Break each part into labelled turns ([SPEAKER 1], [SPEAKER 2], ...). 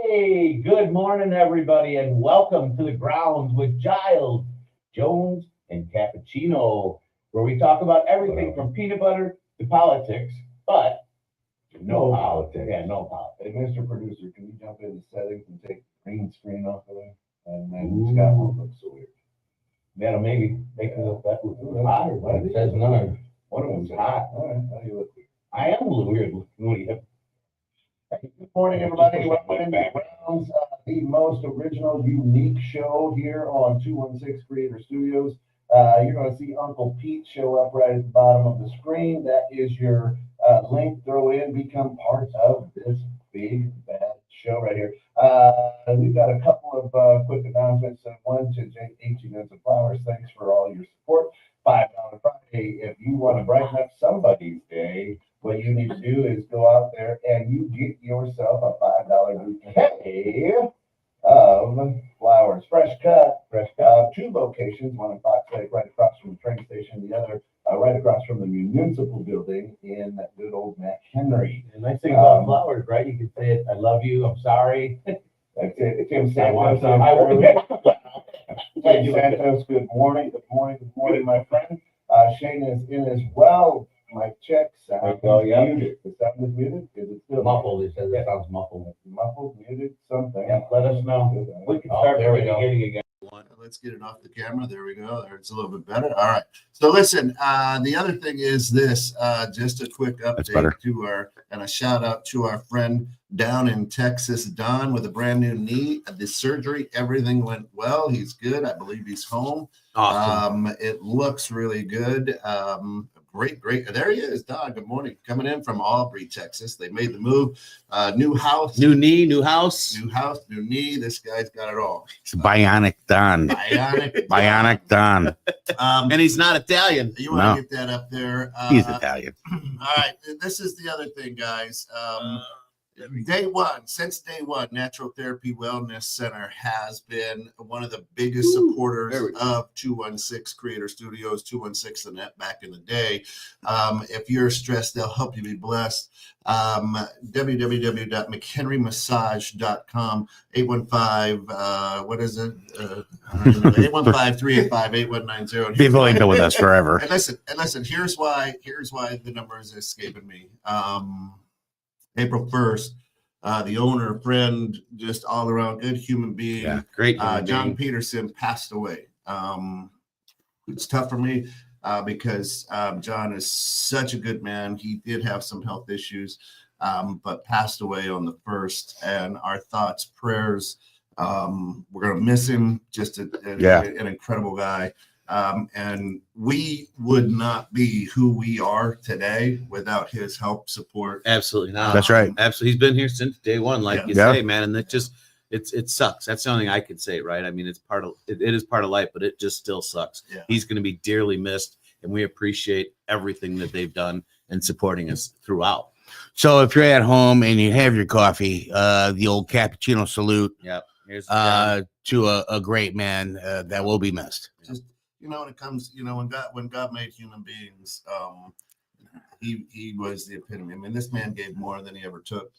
[SPEAKER 1] Hey, good morning, everybody, and welcome to the grounds with Giles, Jones, and Cappuccino, where we talk about everything from peanut butter to politics, but no politics. Yeah, no politics.
[SPEAKER 2] Hey, Mr. Producer, can you jump into settings and take the green screen off of there? And then Scott won't look so weird.
[SPEAKER 1] That'll maybe make it look better.
[SPEAKER 2] Hot.
[SPEAKER 1] It says none.
[SPEAKER 2] One of them's hot. All right, now you look weird.
[SPEAKER 1] I am a little weird looking.
[SPEAKER 2] Good morning, everybody. Welcome to the Grounds, the most original, unique show here on 216 Creator Studios. You're going to see Uncle Pete show up right at the bottom of the screen. That is your link. Throw in, become part of this big, bad show right here. We've got a couple of quick announcements. One to Jake 18 Minutes of Flowers. Thanks for all your support. $5 Friday. If you want to brighten up somebody's day, what you need to do is go out there and you get yourself a $5 bouquet of flowers. Fresh cut. Two locations, one in Fox Lake, right across from the train station, the other right across from the municipal building in that good old McHenry.
[SPEAKER 1] The nice thing about flowers, right? You can say it, I love you, I'm sorry.
[SPEAKER 2] That's it. Tim
[SPEAKER 1] I want
[SPEAKER 2] Santos.
[SPEAKER 1] some.
[SPEAKER 2] Tim Santos, good morning. Good morning, my friend. Shane is in as well. My check sound muted. The sound is muted. Is it still
[SPEAKER 1] Muffled? It says it sounds muffled.
[SPEAKER 2] Muffled, muted, something.
[SPEAKER 1] Yeah, let us know. We can start from the beginning again.
[SPEAKER 2] Let's get it off the camera. There we go. There, it's a little bit better. All right. So listen, the other thing is this, just a quick update to our, and a shout out to our friend down in Texas, Don, with a brand new knee. The surgery, everything went well. He's good. I believe he's home.
[SPEAKER 1] Awesome.
[SPEAKER 2] It looks really good. Great. There he is, Don. Good morning. Coming in from Aubrey, Texas. They made the move. New house.
[SPEAKER 3] New knee, new house.
[SPEAKER 2] New house, new knee. This guy's got it all.
[SPEAKER 3] It's Bionic Don. Bionic Don. And he's not Italian.
[SPEAKER 2] You want to get that up there.
[SPEAKER 3] He's Italian.
[SPEAKER 2] All right. This is the other thing, guys. Since day one, Natural Therapy Wellness Center has been one of the biggest supporters of 216 Creator Studios, 216 The Net back in the day. If you're stressed, they'll help you be blessed. www.mchenrymassage.com, 815, what is it? 815-385-8190.
[SPEAKER 3] They've only been with us forever.
[SPEAKER 2] And listen, here's why the number is escaping me. April 1st, the owner, friend, just all around good human being,
[SPEAKER 3] great
[SPEAKER 2] John Peterson passed away. It's tough for me because John is such a good man. He did have some health issues, but passed away on the 1st. And our thoughts, prayers, we're going to miss him. Just an incredible guy. And we would not be who we are today without his help, support.
[SPEAKER 3] Absolutely not. That's right.
[SPEAKER 1] Absolutely.
[SPEAKER 3] He's been here since day one, like you say, man. And it sucks. That's the only thing I could say, right? I mean, it is part of life, but it just still sucks.
[SPEAKER 2] Yeah.
[SPEAKER 3] He's going to be dearly missed, and we appreciate everything that they've done and supporting us throughout.
[SPEAKER 4] So if you're at home and you have your coffee, the old cappuccino salute,
[SPEAKER 3] Here's
[SPEAKER 4] to a great man that will be missed.
[SPEAKER 2] Just, when it comes, when God made human beings, he was the epitome. I mean, this man gave more than he ever took,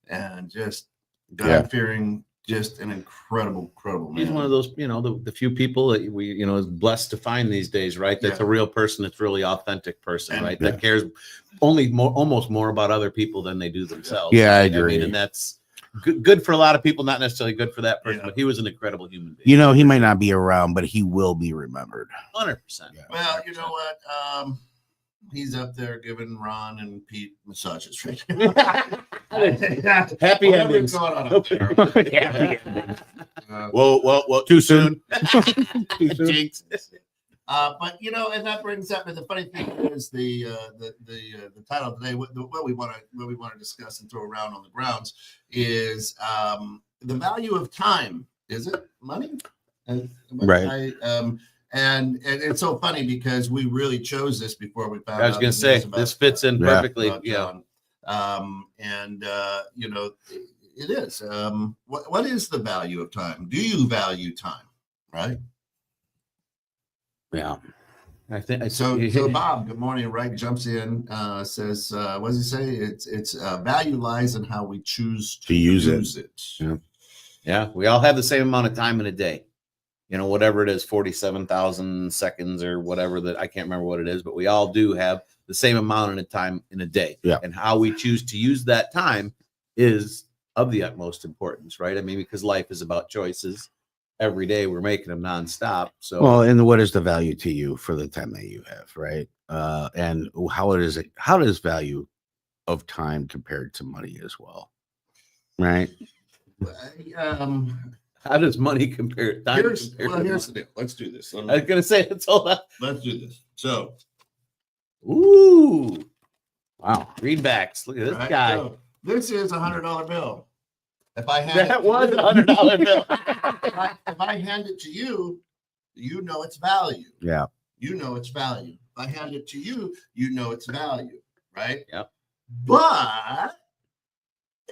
[SPEAKER 2] and just God-fearing, just an incredible man.
[SPEAKER 3] He's one of those, the few people that we, is blessed to find these days, right? That's a real person. That's really authentic person, right? That cares almost more about other people than they do themselves.
[SPEAKER 4] Yeah, I
[SPEAKER 3] right?
[SPEAKER 4] agree.
[SPEAKER 3] And that's good for a lot of people, not necessarily good for that person, but he was an incredible human being.
[SPEAKER 4] He might not be around, but he will be remembered.
[SPEAKER 3] 100%.
[SPEAKER 2] Well, you know what? He's up there giving Ron and Pete massages right now.
[SPEAKER 3] Happy endings.
[SPEAKER 2] Going on up there.
[SPEAKER 3] Well,
[SPEAKER 4] too soon.
[SPEAKER 2] Jinx. But and that brings up, and the funny thing is the title today. What we want to discuss and throw around on the grounds is the value of time. Is it money?
[SPEAKER 4] Right.
[SPEAKER 2] And it's so funny because we really chose this before we found out.
[SPEAKER 3] I was going to say this fits in perfectly.
[SPEAKER 2] It is. What is the value of time? Do you value time? Right.
[SPEAKER 4] Yeah.
[SPEAKER 3] I think
[SPEAKER 2] So Bob, good morning, right? Jumps in, says, what does he say? It's value lies in how we choose to use it.
[SPEAKER 4] Yeah.
[SPEAKER 3] Yeah, we all have the same amount of time in a day. You know, whatever it is, 47,000 seconds or whatever that I can't remember what it is, but we all do have the same amount of time in a day.
[SPEAKER 4] Yeah.
[SPEAKER 3] And how we choose to use that time is of the utmost importance, right? I mean, because life is about choices. Every day we're making them nonstop. So,
[SPEAKER 4] Well, and what is the value to you for the time that you have, right? And how does value of time compared to money as well, right?
[SPEAKER 3] how does money compare?
[SPEAKER 2] Here's the deal. Let's do this.
[SPEAKER 3] I was gonna say it's all that.
[SPEAKER 2] Let's do this. So,
[SPEAKER 3] Ooh, wow, greenbacks. Look at this
[SPEAKER 2] right,
[SPEAKER 3] guy.
[SPEAKER 2] so this is $100 bill. If I hand
[SPEAKER 3] That
[SPEAKER 2] it
[SPEAKER 3] was
[SPEAKER 2] to
[SPEAKER 3] a $100 bill.
[SPEAKER 2] if I hand it to you, you know its value.
[SPEAKER 4] Yeah.
[SPEAKER 2] You know its value. If I hand it to you, you know its value, right?
[SPEAKER 3] Yep.
[SPEAKER 2] But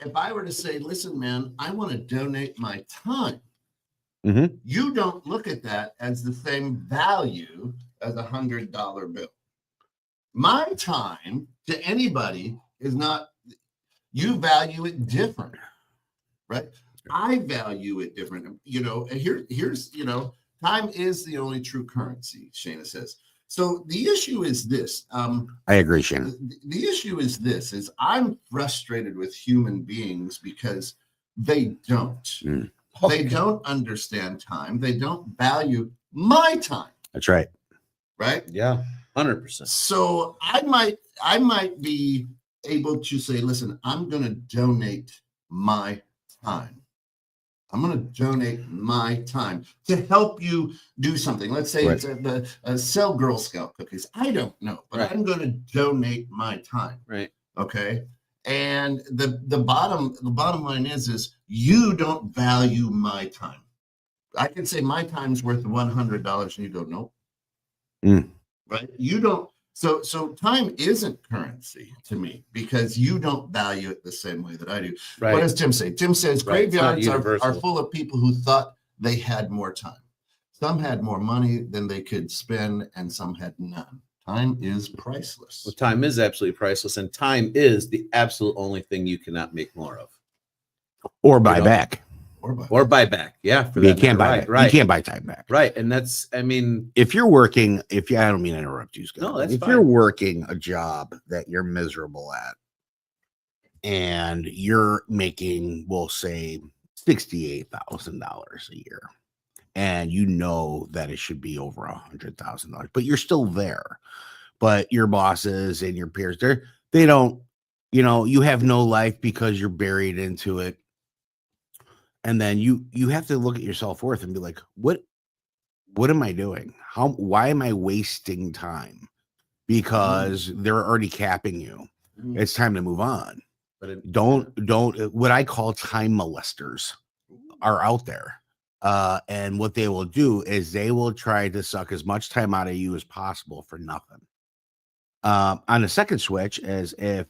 [SPEAKER 2] if I were to say, listen, man, I want to donate my time,
[SPEAKER 4] Mhm.
[SPEAKER 2] you don't look at that as the same value as a $100 bill. My time to anybody is not, you value it different, right? I value it different. You know, and here's, you know, time is the only true currency, Shana says. So the issue is this.
[SPEAKER 4] I agree, Shannon.
[SPEAKER 2] The issue is this, is I'm frustrated with human beings because they don't.
[SPEAKER 4] Mm.
[SPEAKER 2] They don't understand time. They don't value my time,
[SPEAKER 4] That's right.
[SPEAKER 2] right?
[SPEAKER 3] Yeah, 100%.
[SPEAKER 2] So I might be able to say, listen, I'm going to donate my time. I'm going to donate my time to help you do something. Let's say
[SPEAKER 4] Right.
[SPEAKER 2] it's sell Girl Scout cookies. I don't know, but
[SPEAKER 3] Right.
[SPEAKER 2] I'm going to donate my time.
[SPEAKER 3] Right.
[SPEAKER 2] Okay. And the bottom line is you don't value my time. I can say my time's worth $100 and you go, nope.
[SPEAKER 4] Mm.
[SPEAKER 2] Right. You don't. So time isn't currency to me because you don't value it the same way that I do.
[SPEAKER 3] Right.
[SPEAKER 2] What does Tim say? Tim says
[SPEAKER 3] Right. It's not
[SPEAKER 2] graveyards are
[SPEAKER 3] universal.
[SPEAKER 2] full of people who thought they had more time. Some had more money than they could spend, and some had none. Time is priceless.
[SPEAKER 3] Well, time is absolutely priceless, and time is the absolute only thing you cannot make more of
[SPEAKER 4] Or buy
[SPEAKER 3] know,
[SPEAKER 4] back.
[SPEAKER 2] Or
[SPEAKER 3] or buy back. Yeah, for
[SPEAKER 4] You
[SPEAKER 3] that
[SPEAKER 4] can't
[SPEAKER 3] matter.
[SPEAKER 4] buy
[SPEAKER 3] Right,
[SPEAKER 4] it.
[SPEAKER 3] right,
[SPEAKER 4] You can't buy time back.
[SPEAKER 3] right. And that's, I mean,
[SPEAKER 4] If you're working, I don't mean to interrupt you, Scott.
[SPEAKER 3] No,
[SPEAKER 4] but
[SPEAKER 3] that's
[SPEAKER 4] if
[SPEAKER 3] fine.
[SPEAKER 4] you're working a job that you're miserable at and you're making, we'll say, $68,000 a year, and you know that it should be over $100,000, but you're still there. But your bosses and your peers, they don't, you know, you have no life because you're buried into it. And then you have to look at your self-worth and be like, what am I doing? Why am I wasting time? Because they're already capping you.
[SPEAKER 2] Mhm.
[SPEAKER 4] It's time to move on.
[SPEAKER 3] but
[SPEAKER 4] Don't what I call time molesters are out there. And what they will do is they will try to suck as much time out of you as possible for nothing. On the second switch, as if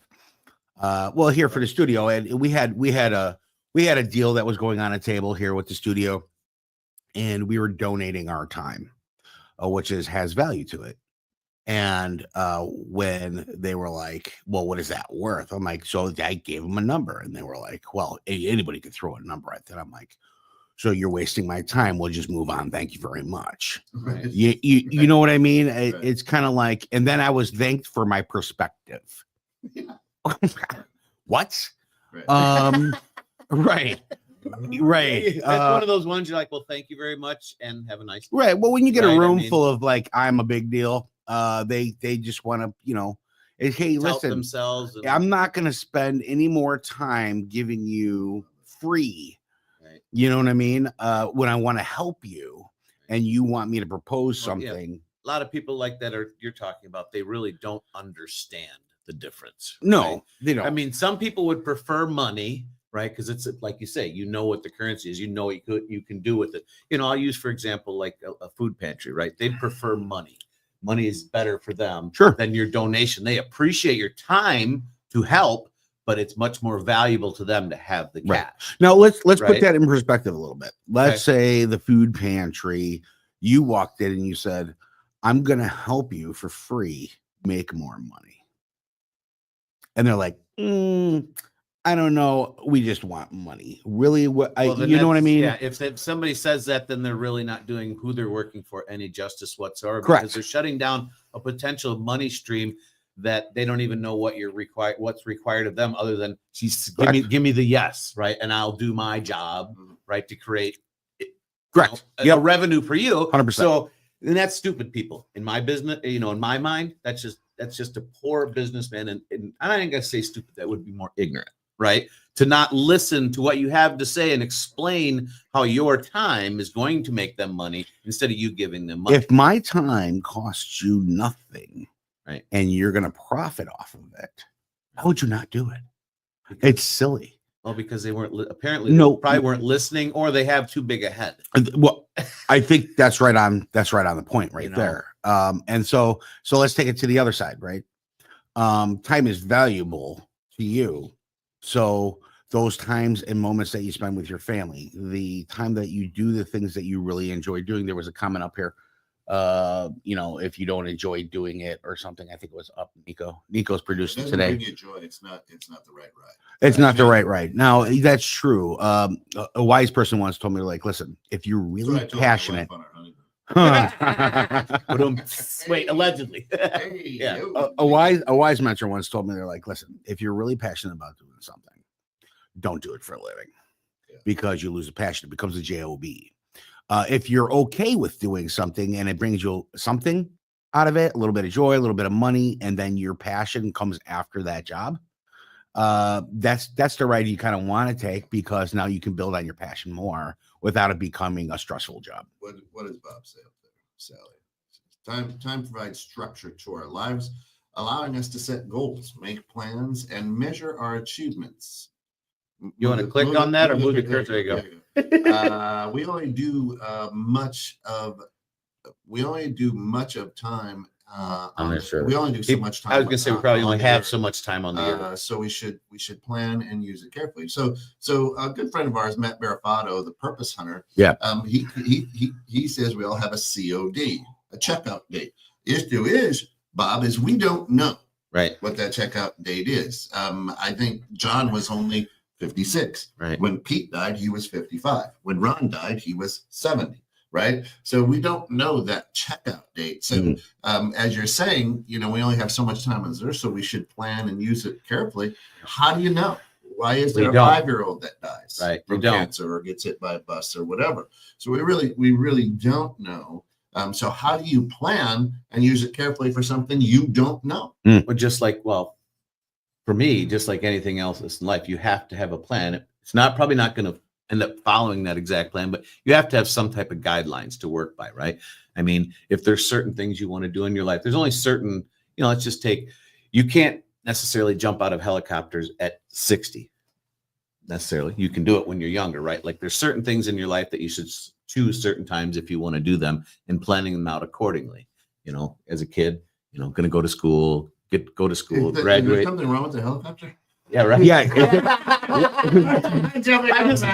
[SPEAKER 4] well, here for the studio, and we had a deal that was going on a table here with the studio, and we were donating our time, which has value to it. And when they were like, well, what is that worth? I'm like, so I gave them a number, and they were like, well, anybody could throw a number at that. I'm like, so you're wasting my time. We'll just move on. Thank you very much.
[SPEAKER 2] Right.
[SPEAKER 4] You know what I mean?
[SPEAKER 2] Right.
[SPEAKER 4] It's kind of like, and then I was thanked for my perspective.
[SPEAKER 2] Yeah.
[SPEAKER 4] What?
[SPEAKER 2] Right.
[SPEAKER 4] Right. Right.
[SPEAKER 3] that's one of those ones you're like, well, thank you very much, and have a nice day.
[SPEAKER 4] Right. Well, when you get
[SPEAKER 3] Right,
[SPEAKER 4] a
[SPEAKER 3] I
[SPEAKER 4] room
[SPEAKER 3] mean-
[SPEAKER 4] full of like, I'm a big deal. They just want to, you know, hey,
[SPEAKER 3] Tout
[SPEAKER 4] listen,
[SPEAKER 3] themselves. And,
[SPEAKER 4] I'm not going to spend any more time giving you free.
[SPEAKER 3] Right.
[SPEAKER 4] You know what I mean? When I want to help you and you want me to propose
[SPEAKER 3] Well, yeah.
[SPEAKER 4] something.
[SPEAKER 3] A lot of people like that you're talking about, they really don't understand the difference.
[SPEAKER 4] No,
[SPEAKER 3] right?
[SPEAKER 4] they don't.
[SPEAKER 3] I mean, some people would prefer money, right? Because it's like you say, you know what the currency is, you know what you can do with it. You know, I'll use, for example, like a food pantry, right? They'd prefer money. Money is better for them
[SPEAKER 4] Sure.
[SPEAKER 3] than your donation. They appreciate your time to help, but it's much more valuable to them to have the
[SPEAKER 4] Right.
[SPEAKER 3] cash.
[SPEAKER 4] Now let's put
[SPEAKER 3] Right.
[SPEAKER 4] that in perspective a little bit. Let's say the food pantry, you walked in and you said, I'm going to help you for free make more money. And they're like, I don't know. We just want money. Really? What?
[SPEAKER 3] Well,
[SPEAKER 4] You know what I mean?
[SPEAKER 3] Yeah. If somebody says that, then they're really not doing who they're working for any justice whatsoever.
[SPEAKER 4] Correct.
[SPEAKER 3] Because they're shutting down a potential money stream that they don't even know what's required of them, other than give me the yes, right, and I'll do my job, right, to create
[SPEAKER 4] Correct.
[SPEAKER 3] a revenue for you.
[SPEAKER 4] 100%.
[SPEAKER 3] So, and that's stupid people in my business. In my mind, that's just a poor businessman, and I ain't gonna say stupid. That would be more ignorant. Right? To not listen to what you have to say and explain how your time is going to make them money instead of you giving them money.
[SPEAKER 4] If my time costs you nothing,
[SPEAKER 3] right,
[SPEAKER 4] and you're going to profit off of it, why would you not do it? It's silly.
[SPEAKER 3] Well, because they weren't probably weren't listening, or they have too big a head.
[SPEAKER 4] Well, I think that's right on the point right there. And so let's take it to the other side, right? Time is valuable to you. So those times and moments that you spend with your family, the time that you do the things that you really enjoy doing. There was a comment up here. If you don't enjoy doing it or something, I think it was up Nico's producing today.
[SPEAKER 2] Bring you joy. It's not the right ride.
[SPEAKER 4] It's not the right ride. Now that's true. A wise person once told me, like, listen, if you're really passionate.
[SPEAKER 3] Wait, allegedly.
[SPEAKER 4] Yeah. A wise mentor once told me, they're like, listen, if you're really passionate about doing something, don't do it for a living, because you lose the passion. It becomes a job. If you're okay with doing something and it brings you something out of it, a little bit of joy, a little bit of money, and then your passion comes after that job, that's the ride you kind of want to take, because now you can build on your passion more without it becoming a stressful job.
[SPEAKER 2] What does Bob say up there, Sally? Time provides structure to our lives, allowing us to set goals, make plans, and measure our achievements.
[SPEAKER 3] You want to click on that or move your cursor? There you
[SPEAKER 2] go. We only do much of time. We only do so much time.
[SPEAKER 3] I was going to say we probably only have so much time on the earth.
[SPEAKER 2] So we should plan and use it carefully. So a good friend of ours, Matt Barafato, the purpose hunter.
[SPEAKER 4] Yeah.
[SPEAKER 2] He says we all have a COD, a checkout date. Issue is, Bob, is we don't know what that checkout date is. I think John was only 56.
[SPEAKER 3] Right.
[SPEAKER 2] When Pete died, he was 55. When Ron died, he was 70. Right. So we don't know that checkout date. So as you're saying, we only have so much time on this earth, so we should plan and use it carefully. How do you know? Why is there a 5-year-old that dies from cancer or gets hit by a bus or whatever? So we really don't know. So how do you plan and use it carefully for something you don't know?
[SPEAKER 3] But for me, just like anything else in life, you have to have a plan. It's probably not going to end up following that exact plan, but you have to have some type of guidelines to work by, right? I mean, if there's certain things you want to do in your life, there's only certain, let's just take, you can't necessarily jump out of helicopters at 60 necessarily. You can do it when you're younger, right? Like there's certain things in your life that you should choose certain times if you want to do them, and planning them out accordingly. As a kid, going to go to school, graduate.
[SPEAKER 2] Is there something wrong with the helicopter?
[SPEAKER 3] Yeah, right.
[SPEAKER 4] Yeah.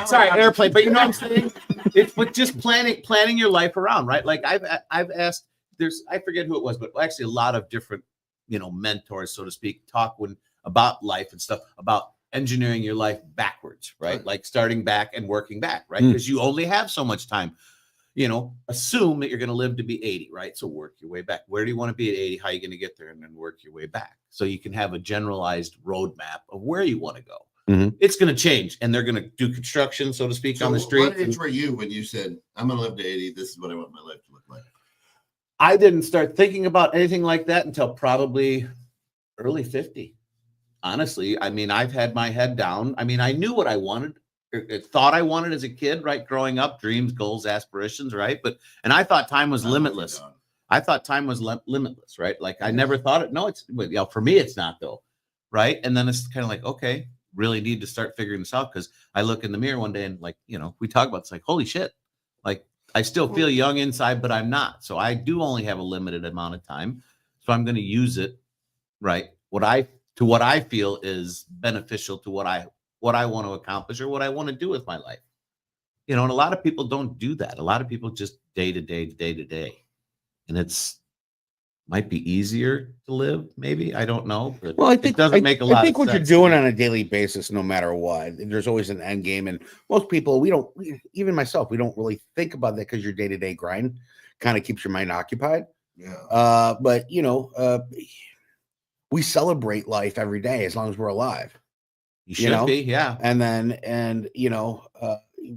[SPEAKER 3] Sorry, airplane. But you know what I'm saying? It's just planning your life around, right? Like I've asked, I forget who it was, but actually a lot of different, mentors, so to speak, talk about life and stuff, about engineering your life backwards, right? Like starting back and working back, right? Because you only have so much time. Assume that you're going to live to be 80, right? So work your way back. Where do you want to be at 80? How are you going to get there? And then work your way back. So you can have a generalized roadmap of where you want to go.
[SPEAKER 4] Mm-hmm.
[SPEAKER 3] It's going to change, and they're going to do construction, so to speak, on the street.
[SPEAKER 2] What age were you when you said, I'm going to live to 80? This is what I want my life to look like.
[SPEAKER 3] I didn't start thinking about anything like that until probably early 50. Honestly, I mean, I've had my head down. I mean, I knew what I wanted. Thought I wanted as a kid, right? Growing up, dreams, goals, aspirations, right? And I thought time was limitless. I thought time was limitless, right? Like I never thought it. No, for me, it's not though, right? And then it's kind of like, okay, really need to start figuring this out, because I look in the mirror one day and we talk about it's like, holy shit, like I still feel young inside, but I'm not. So I do only have a limited amount of time, so I'm going to use it, right? What I feel is beneficial to what I want to accomplish or what I want to do with my life. And a lot of people don't do that. A lot of people just day to day. And it's might be easier to live. Maybe I don't know. But
[SPEAKER 4] Well, I think
[SPEAKER 3] it doesn't make a lot.
[SPEAKER 4] I think
[SPEAKER 3] of
[SPEAKER 4] what you're
[SPEAKER 3] sense to
[SPEAKER 4] doing
[SPEAKER 3] me.
[SPEAKER 4] on a daily basis, no matter what, there's always an end game, and most people even myself, we don't really think about that because your day to day grind kind of keeps your mind occupied.
[SPEAKER 2] Yeah.
[SPEAKER 4] But we celebrate life every day as long as we're alive.
[SPEAKER 3] You should be, yeah.
[SPEAKER 4] And then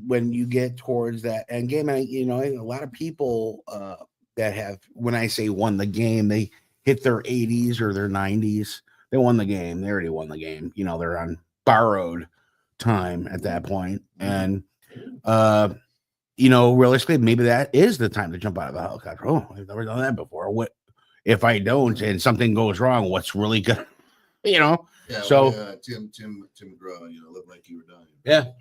[SPEAKER 4] when you get towards that end game, and a lot of people that have, when I say won the game, they hit their 80s or their 90s. They won the game. They already won the game. They're on borrowed time at that point. And realistically, maybe that is the time to jump out of the helicopter. Oh, I've never done that before. What if I don't and something goes wrong? What's really good?
[SPEAKER 2] Yeah.
[SPEAKER 4] So
[SPEAKER 2] Tim McGraw, live like you were dying.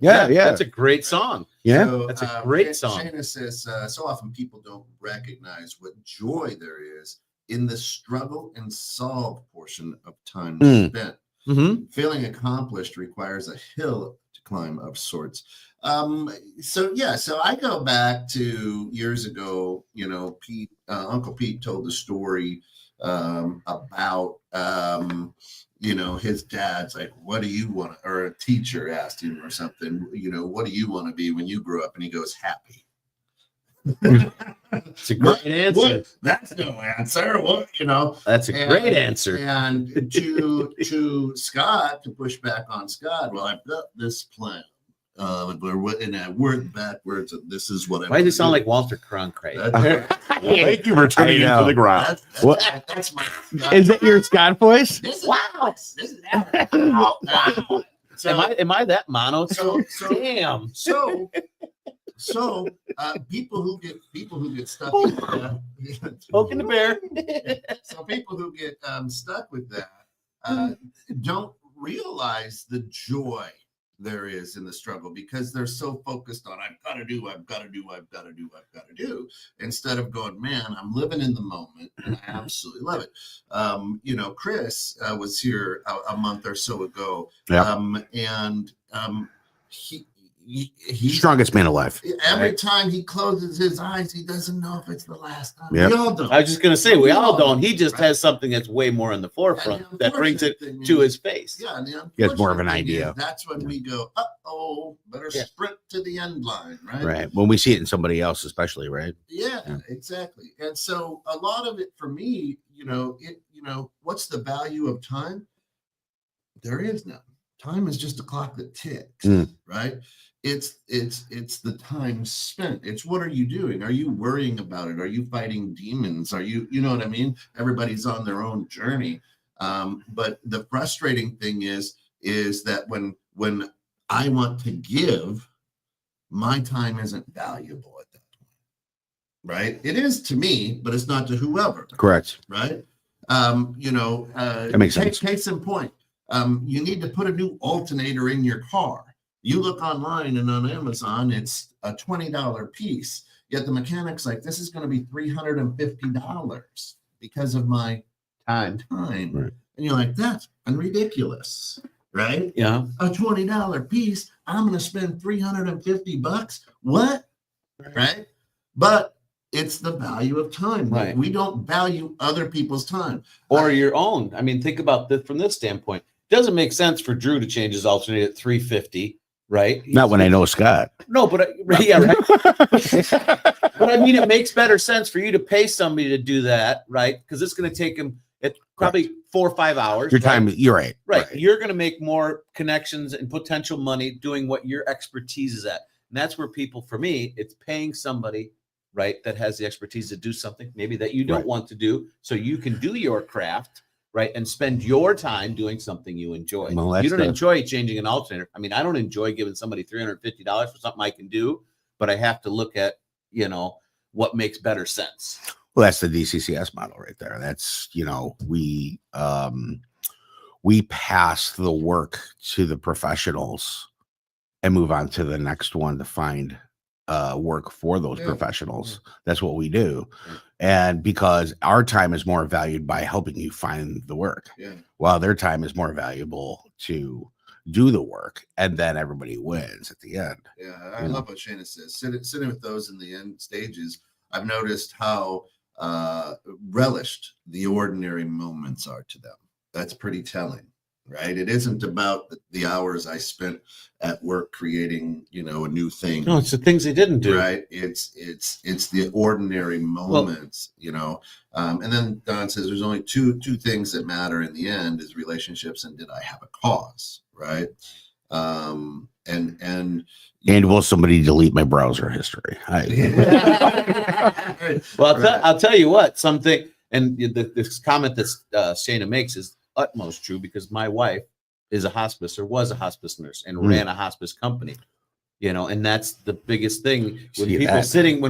[SPEAKER 3] Yeah. That's a great song.
[SPEAKER 4] Yeah,
[SPEAKER 2] So,
[SPEAKER 3] that's a great song.
[SPEAKER 2] Shana says, so often people don't recognize what joy there is in the struggle and solve portion of time spent.
[SPEAKER 3] Mm-hmm.
[SPEAKER 2] Feeling accomplished requires a hill to climb of sorts. So I go back to years ago, Pete, Uncle Pete told the story about his dad's like, what do you want? Or a teacher asked him or something, what do you want to be when you grow up? And he goes, happy.
[SPEAKER 3] It's a great answer.
[SPEAKER 2] What? That's no answer. What,
[SPEAKER 3] That's a great answer.
[SPEAKER 2] And to Scott, to push back on Scott, well, I've got this plan. And I work backwards, and this is what I.
[SPEAKER 3] Why does it sound like Walter Cronkite?
[SPEAKER 4] Thank you for turning into the ground.
[SPEAKER 2] That's my.
[SPEAKER 4] Is it your Scott voice?
[SPEAKER 2] Wow. This is
[SPEAKER 3] Wow.
[SPEAKER 2] So,
[SPEAKER 3] am I that mono?
[SPEAKER 2] So
[SPEAKER 3] Damn.
[SPEAKER 2] So people who get stuck with that,
[SPEAKER 3] Poking the bear.
[SPEAKER 2] so people who get stuck with that don't realize the joy there is in the struggle because they're so focused on I've got to do, instead of going, man, I'm living in the moment and I absolutely love it. Chris was here a month or so ago, and he's
[SPEAKER 4] Strongest man alive.
[SPEAKER 2] Every time he closes his eyes, he doesn't know if it's the last time.
[SPEAKER 4] Yep.
[SPEAKER 2] We all don't.
[SPEAKER 3] I was just gonna say we all don't. He just has something that's way more in the forefront that brings it to his face.
[SPEAKER 2] Yeah, and
[SPEAKER 4] He has more of an
[SPEAKER 2] unfortunate thing
[SPEAKER 4] idea.
[SPEAKER 2] is that's when we go, better sprint to the end line, right?
[SPEAKER 4] Right. When we see it in somebody else, especially, right?
[SPEAKER 2] Yeah, exactly. And so a lot of it for me, what's the value of time? There is none. Time is just a clock that ticks, right? It's the time spent. It's what are you doing? Are you worrying about it? Are you fighting demons? Are you know what I mean? Everybody's on their own journey. But the frustrating thing is that when I want to give, my time isn't valuable at that point, right? It is to me, but it's not to whoever.
[SPEAKER 4] Correct.
[SPEAKER 2] Right?
[SPEAKER 4] That makes sense.
[SPEAKER 2] Case in point, you need to put a new alternator in your car. You look online and on Amazon, it's a $20 piece. Yet the mechanic's like, this is going to be $350 because of my time.
[SPEAKER 4] Right.
[SPEAKER 2] And you're like, that's ridiculous, right?
[SPEAKER 3] Yeah.
[SPEAKER 2] A $20 piece, I'm going to spend $350. What? Right? But it's the value of time.
[SPEAKER 3] Right.
[SPEAKER 2] Like, we don't value other people's time.
[SPEAKER 3] Or your own. I mean, think about this from this standpoint. It doesn't make sense for Drew to change his alternator at $350. Right?
[SPEAKER 4] Not when I know Scott.
[SPEAKER 3] No, but yeah, right. But I mean, it makes better sense for you to pay somebody to do that, right? Because it's going to take him probably 4 or 5 hours.
[SPEAKER 4] Your time, you're right.
[SPEAKER 3] Right. You're going to make more connections and potential money doing what your expertise is at. And that's where people, for me, it's paying somebody, right, that has the expertise to do something maybe that you don't want to do, so you can do your craft. Right, and spend your time doing something you enjoy.
[SPEAKER 4] Well,
[SPEAKER 3] you don't enjoy changing an alternator. I mean, I don't enjoy giving somebody $350 for something I can do, but I have to look at, what makes better sense.
[SPEAKER 4] Well, that's the DCCS model right there. That's, we pass the work to the professionals and move on to the next one to find work for those professionals. That's what we do. And because our time is more valued by helping you find the work, while their time is more valuable to do the work, and then everybody wins at the end.
[SPEAKER 2] I love what Shana says. Sitting with those in the end stages, I've noticed how relished the ordinary moments are to them. That's pretty telling, right? It isn't about the hours I spent at work creating, a new thing.
[SPEAKER 3] No, it's the things they didn't do.
[SPEAKER 2] Right. It's the ordinary moments, and then Don says there's only two things that matter in the end is relationships and did I have a cause, right? And
[SPEAKER 4] will somebody delete my browser history?
[SPEAKER 3] Well, I'll tell you what, something, and this comment that Shana makes is utmost true because my wife is a hospice or was a hospice nurse and ran a hospice company, and that's the biggest thing when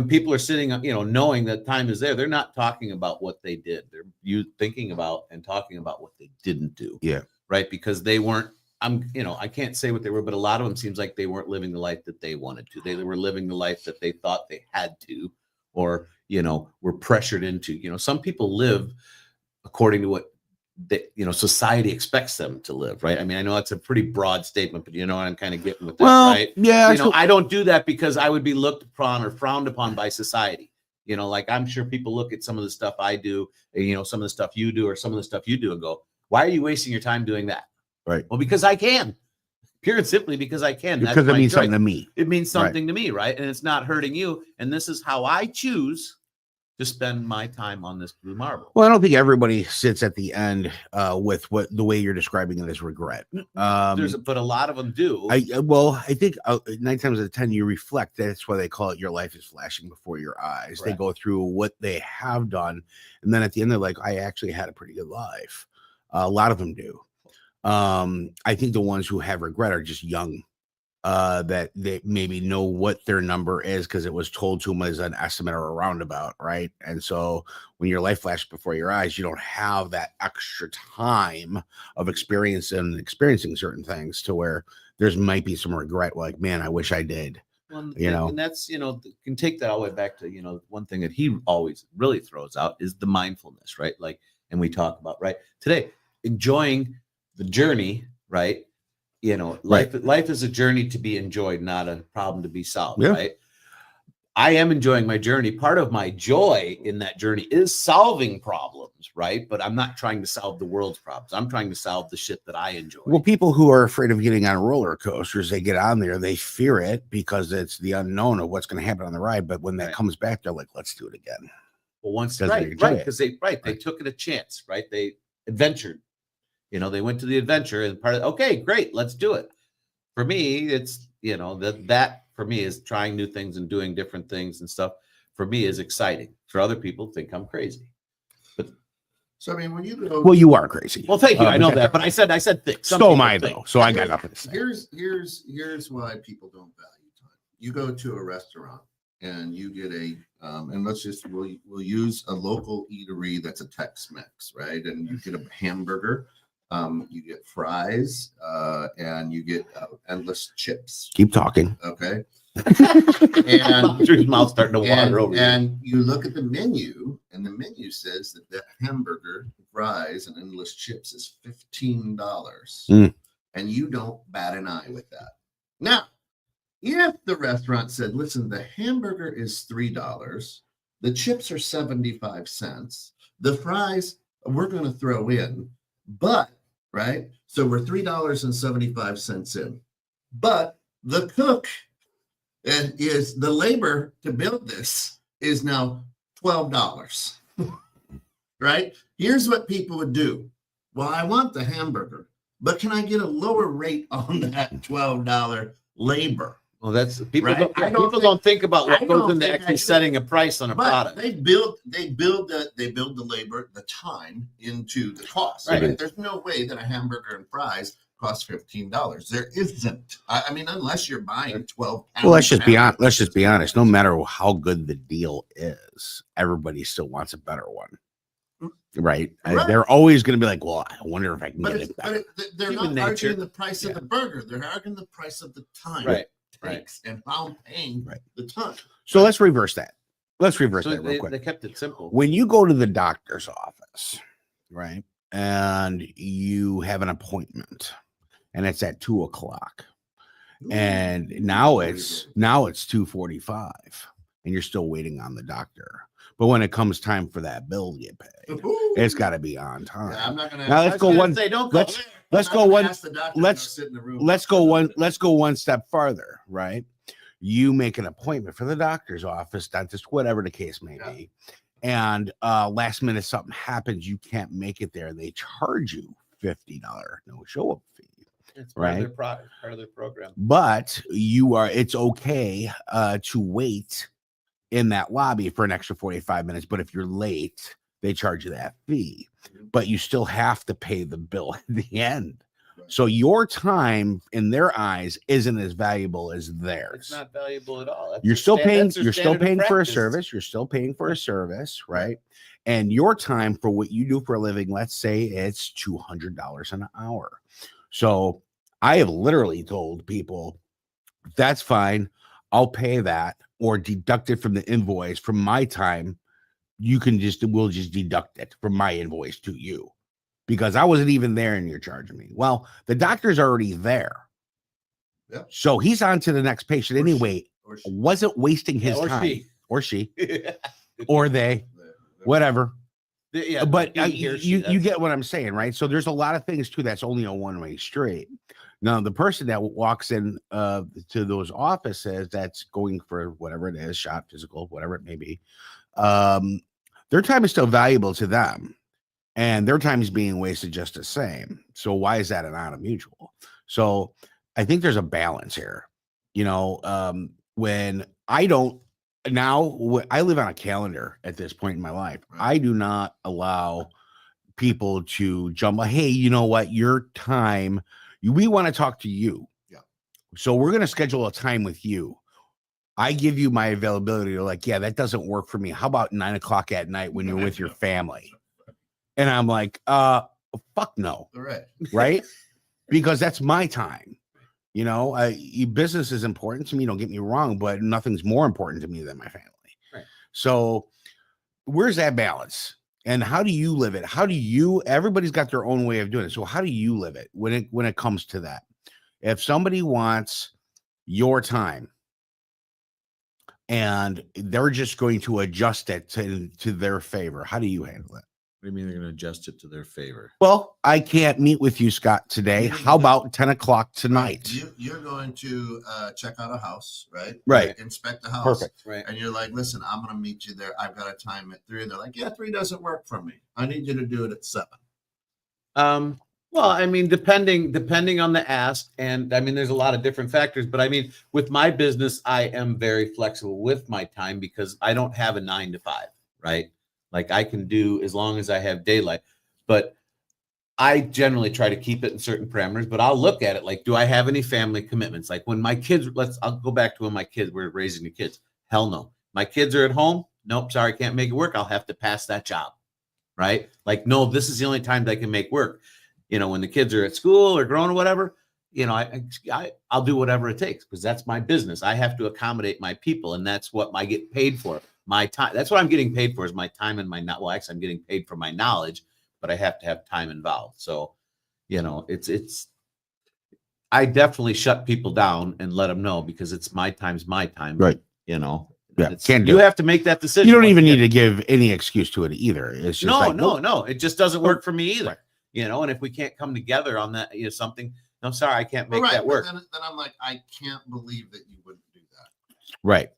[SPEAKER 3] people are sitting, knowing that time is there, they're not talking about what they did. They're thinking about and talking about what they didn't do.
[SPEAKER 4] Yeah.
[SPEAKER 3] Right. Because they weren't, I can't say what they were, but a lot of them seems like they weren't living the life that they wanted to. They were living the life that they thought they had to, or, were pressured into. Some people live according to what society expects them to live, right? I mean, I know that's a pretty broad statement, but what I'm kind of getting with that, right?
[SPEAKER 4] Yeah.
[SPEAKER 3] I don't do that because I would be looked upon or frowned upon by society. Like I'm sure people look at some of the stuff I do, some of the stuff you do, or some of the stuff you do and go, why are you wasting your time doing that?
[SPEAKER 4] Right.
[SPEAKER 3] Well, because I can. Pure and simply because I can.
[SPEAKER 4] Because it means something to me.
[SPEAKER 3] It means something to me, right? And it's not hurting you. And this is how I choose to spend my time on this blue marble.
[SPEAKER 4] Well, I don't think everybody sits at the end with the way you're describing it as regret.
[SPEAKER 3] But a lot of them do.
[SPEAKER 4] I think 9 times out of 10 you reflect. That's why they call it your life is flashing before your eyes. Right. They go through what they have done, and then at the end they're like, I actually had a pretty good life. A lot of them do. I think the ones who have regret are just young, that they maybe know what their number is because it was told to them as an estimate or a roundabout, right? And so when your life flashes before your eyes, you don't have that extra time of experiencing certain things to where there's might be some regret, like, man, I wish I did.
[SPEAKER 3] Well, and that's, can take that all the way back to, one thing that he always really throws out is the mindfulness, right? Like, and we talk about, right, today, enjoying the journey, right? Life is a journey to be enjoyed, not a problem to be solved, right? I am enjoying my journey. Part of my joy in that journey is solving problems, right? But I'm not trying to solve the world's problems. I'm trying to solve the shit that I enjoy.
[SPEAKER 4] Well, people who are afraid of getting on roller coasters, they get on there, they fear it because it's the unknown of what's going to happen on the ride. But when that comes back, they're like, let's do it again.
[SPEAKER 3] Well, because they took it a chance, right? They adventured. They went to the adventure and okay, great, let's do it. For me, it's, that for me is trying new things and doing different things and stuff. For me is exciting. For other people, think I'm crazy. But
[SPEAKER 2] so, I mean, when you go,
[SPEAKER 4] well, you are crazy.
[SPEAKER 3] Well, thank you. I know that, but I said thick.
[SPEAKER 4] So am I, though. So I got nothing to say.
[SPEAKER 2] Here's why people don't value time. You go to a restaurant and you get and we'll use a local eatery that's a Tex-Mex, right? And you get a hamburger. You get fries, and you get endless chips.
[SPEAKER 4] Keep talking.
[SPEAKER 2] Okay.
[SPEAKER 3] And your mouth's starting to water over.
[SPEAKER 2] And you look at the menu, and the menu says that hamburger, fries, and endless chips is $15. And you don't bat an eye with that. Now, if the restaurant said, listen, the hamburger is $3, the chips are 75 cents, the fries we're going to throw in, but right, so we're $3.75 in, but the cook is the labor to build this is now $12. Right? Here's what people would do. Well, I want the hamburger, but can I get a lower rate on that $12 labor?
[SPEAKER 3] Well, that's people.
[SPEAKER 2] Right?
[SPEAKER 3] Don't think about what goes into actually setting a price on a product.
[SPEAKER 2] They build the labor, the time into the cost. Right? There's no way that a hamburger and fries cost $15. There isn't. I mean, unless you're buying 12 pounds.
[SPEAKER 4] Well, let's just be honest. No matter how good the deal is, everybody still wants a better one. Right? They're always going to be like, well, I wonder if I can get it better.
[SPEAKER 2] They're not arguing the price of the burger. They're arguing the price of the time. Takes and how I'm paying the time.
[SPEAKER 4] So let's reverse that. Let's reverse that real quick.
[SPEAKER 3] They kept it simple.
[SPEAKER 4] When you go to the doctor's office, right, and you have an appointment, and it's at 2:00, and now it's 2:45, and you're still waiting on the doctor. But when it comes time for that bill to get paid, it's got to be on time.
[SPEAKER 2] Yeah, I'm not gonna.
[SPEAKER 4] Now let's go one.
[SPEAKER 3] Don't
[SPEAKER 4] Let's let's go one. Let's go one step farther, right? You make an appointment for the doctor's office, dentist, whatever the case may be, and last minute something happens, you can't make it there. They charge you $50 no show up fee.
[SPEAKER 3] It's
[SPEAKER 4] right?
[SPEAKER 3] Part of their program.
[SPEAKER 4] But it's okay to wait in that lobby for an extra 45 minutes. But if you're late, they charge you that fee. But you still have to pay the bill at the end. So your time in their eyes isn't as valuable as theirs.
[SPEAKER 3] It's not valuable at all.
[SPEAKER 4] You're still paying for a service. You're still paying for a service, right? And your time for what you do for a living, let's say it's $200 an hour. So I have literally told people, that's fine. I'll pay that or deduct it from the invoice from my time. We'll just deduct it from my invoice to you because I wasn't even there and you're charging me. Well, the doctor's already there.
[SPEAKER 2] Yep.
[SPEAKER 4] So he's on to the next patient anyway. Wasn't wasting his time. Or she. Or they. Whatever.
[SPEAKER 3] Yeah,
[SPEAKER 4] but you get what I'm saying, right? So there's a lot of things too that's only a one-way street. Now the person that walks in to those offices that's going for whatever it is, shot, physical, whatever it may be, their time is still valuable to them, and their time is being wasted just the same. So why is that not a mutual? So I think there's a balance here. When I don't. Now, I live on a calendar at this point in my life. Right. I do not allow people to jump. Hey, you know what? Your time, we want to talk to you.
[SPEAKER 2] Yeah.
[SPEAKER 4] So we're going to schedule a time with you. I give you my availability. You're like, yeah, that doesn't work for me. How about 9 o'clock at night when you're with your family? And I'm like, fuck no. Right? Because that's my time. Business is important to me. Don't get me wrong, but nothing's more important to me than my family. Right. So where's that balance? And how do you live it? Everybody's got their own way of doing it. So how do you live it when it comes to that? If somebody wants your time and they're just going to adjust it to their favor, how do you handle it?
[SPEAKER 3] What do you mean they're going to adjust it to their favor?
[SPEAKER 4] Well, I can't meet with you, Scott, today. How about 10 o'clock tonight?
[SPEAKER 2] You're going to check out a house, right?
[SPEAKER 4] Right.
[SPEAKER 2] Inspect the house.
[SPEAKER 4] Perfect.
[SPEAKER 3] Right.
[SPEAKER 2] And you're like, listen, I'm going to meet you there. I've got a time at 3. And they're like, yeah, 3 doesn't work for me. I need you to do it at 7.
[SPEAKER 3] Well, I mean, depending on the ask, and I mean, there's a lot of different factors, but I mean, with my business, I am very flexible with my time because I don't have a 9 to 5, right? Like I can do as long as I have daylight, but I generally try to keep it in certain parameters, but I'll look at it like, do I have any family commitments? Like when my kids, I'll go back to when my kids were raising the kids. Hell no. My kids are at home. Nope. Sorry. Can't make it work. I'll have to pass that job. Right. Like, no, this is the only time that I can make work. When the kids are at school or grown or whatever, I'll do whatever it takes because that's my business. I have to accommodate my people, and that's what I get paid for. My time. That's what I'm getting paid for is my time and my not. Well, actually, I'm getting paid for my knowledge, but I have to have time involved. So, it's. I definitely shut people down and let them know because it's my time's my time.
[SPEAKER 4] Right.
[SPEAKER 3] Yeah.
[SPEAKER 4] You
[SPEAKER 3] have to make that decision.
[SPEAKER 4] You don't even need to give any excuse to it either. It's just
[SPEAKER 3] no. It just doesn't work for me either. Right. And if we can't come together on that, something. I'm sorry, I can't make that work.
[SPEAKER 2] Then I'm like, I can't believe that you wouldn't do that.
[SPEAKER 4] Right.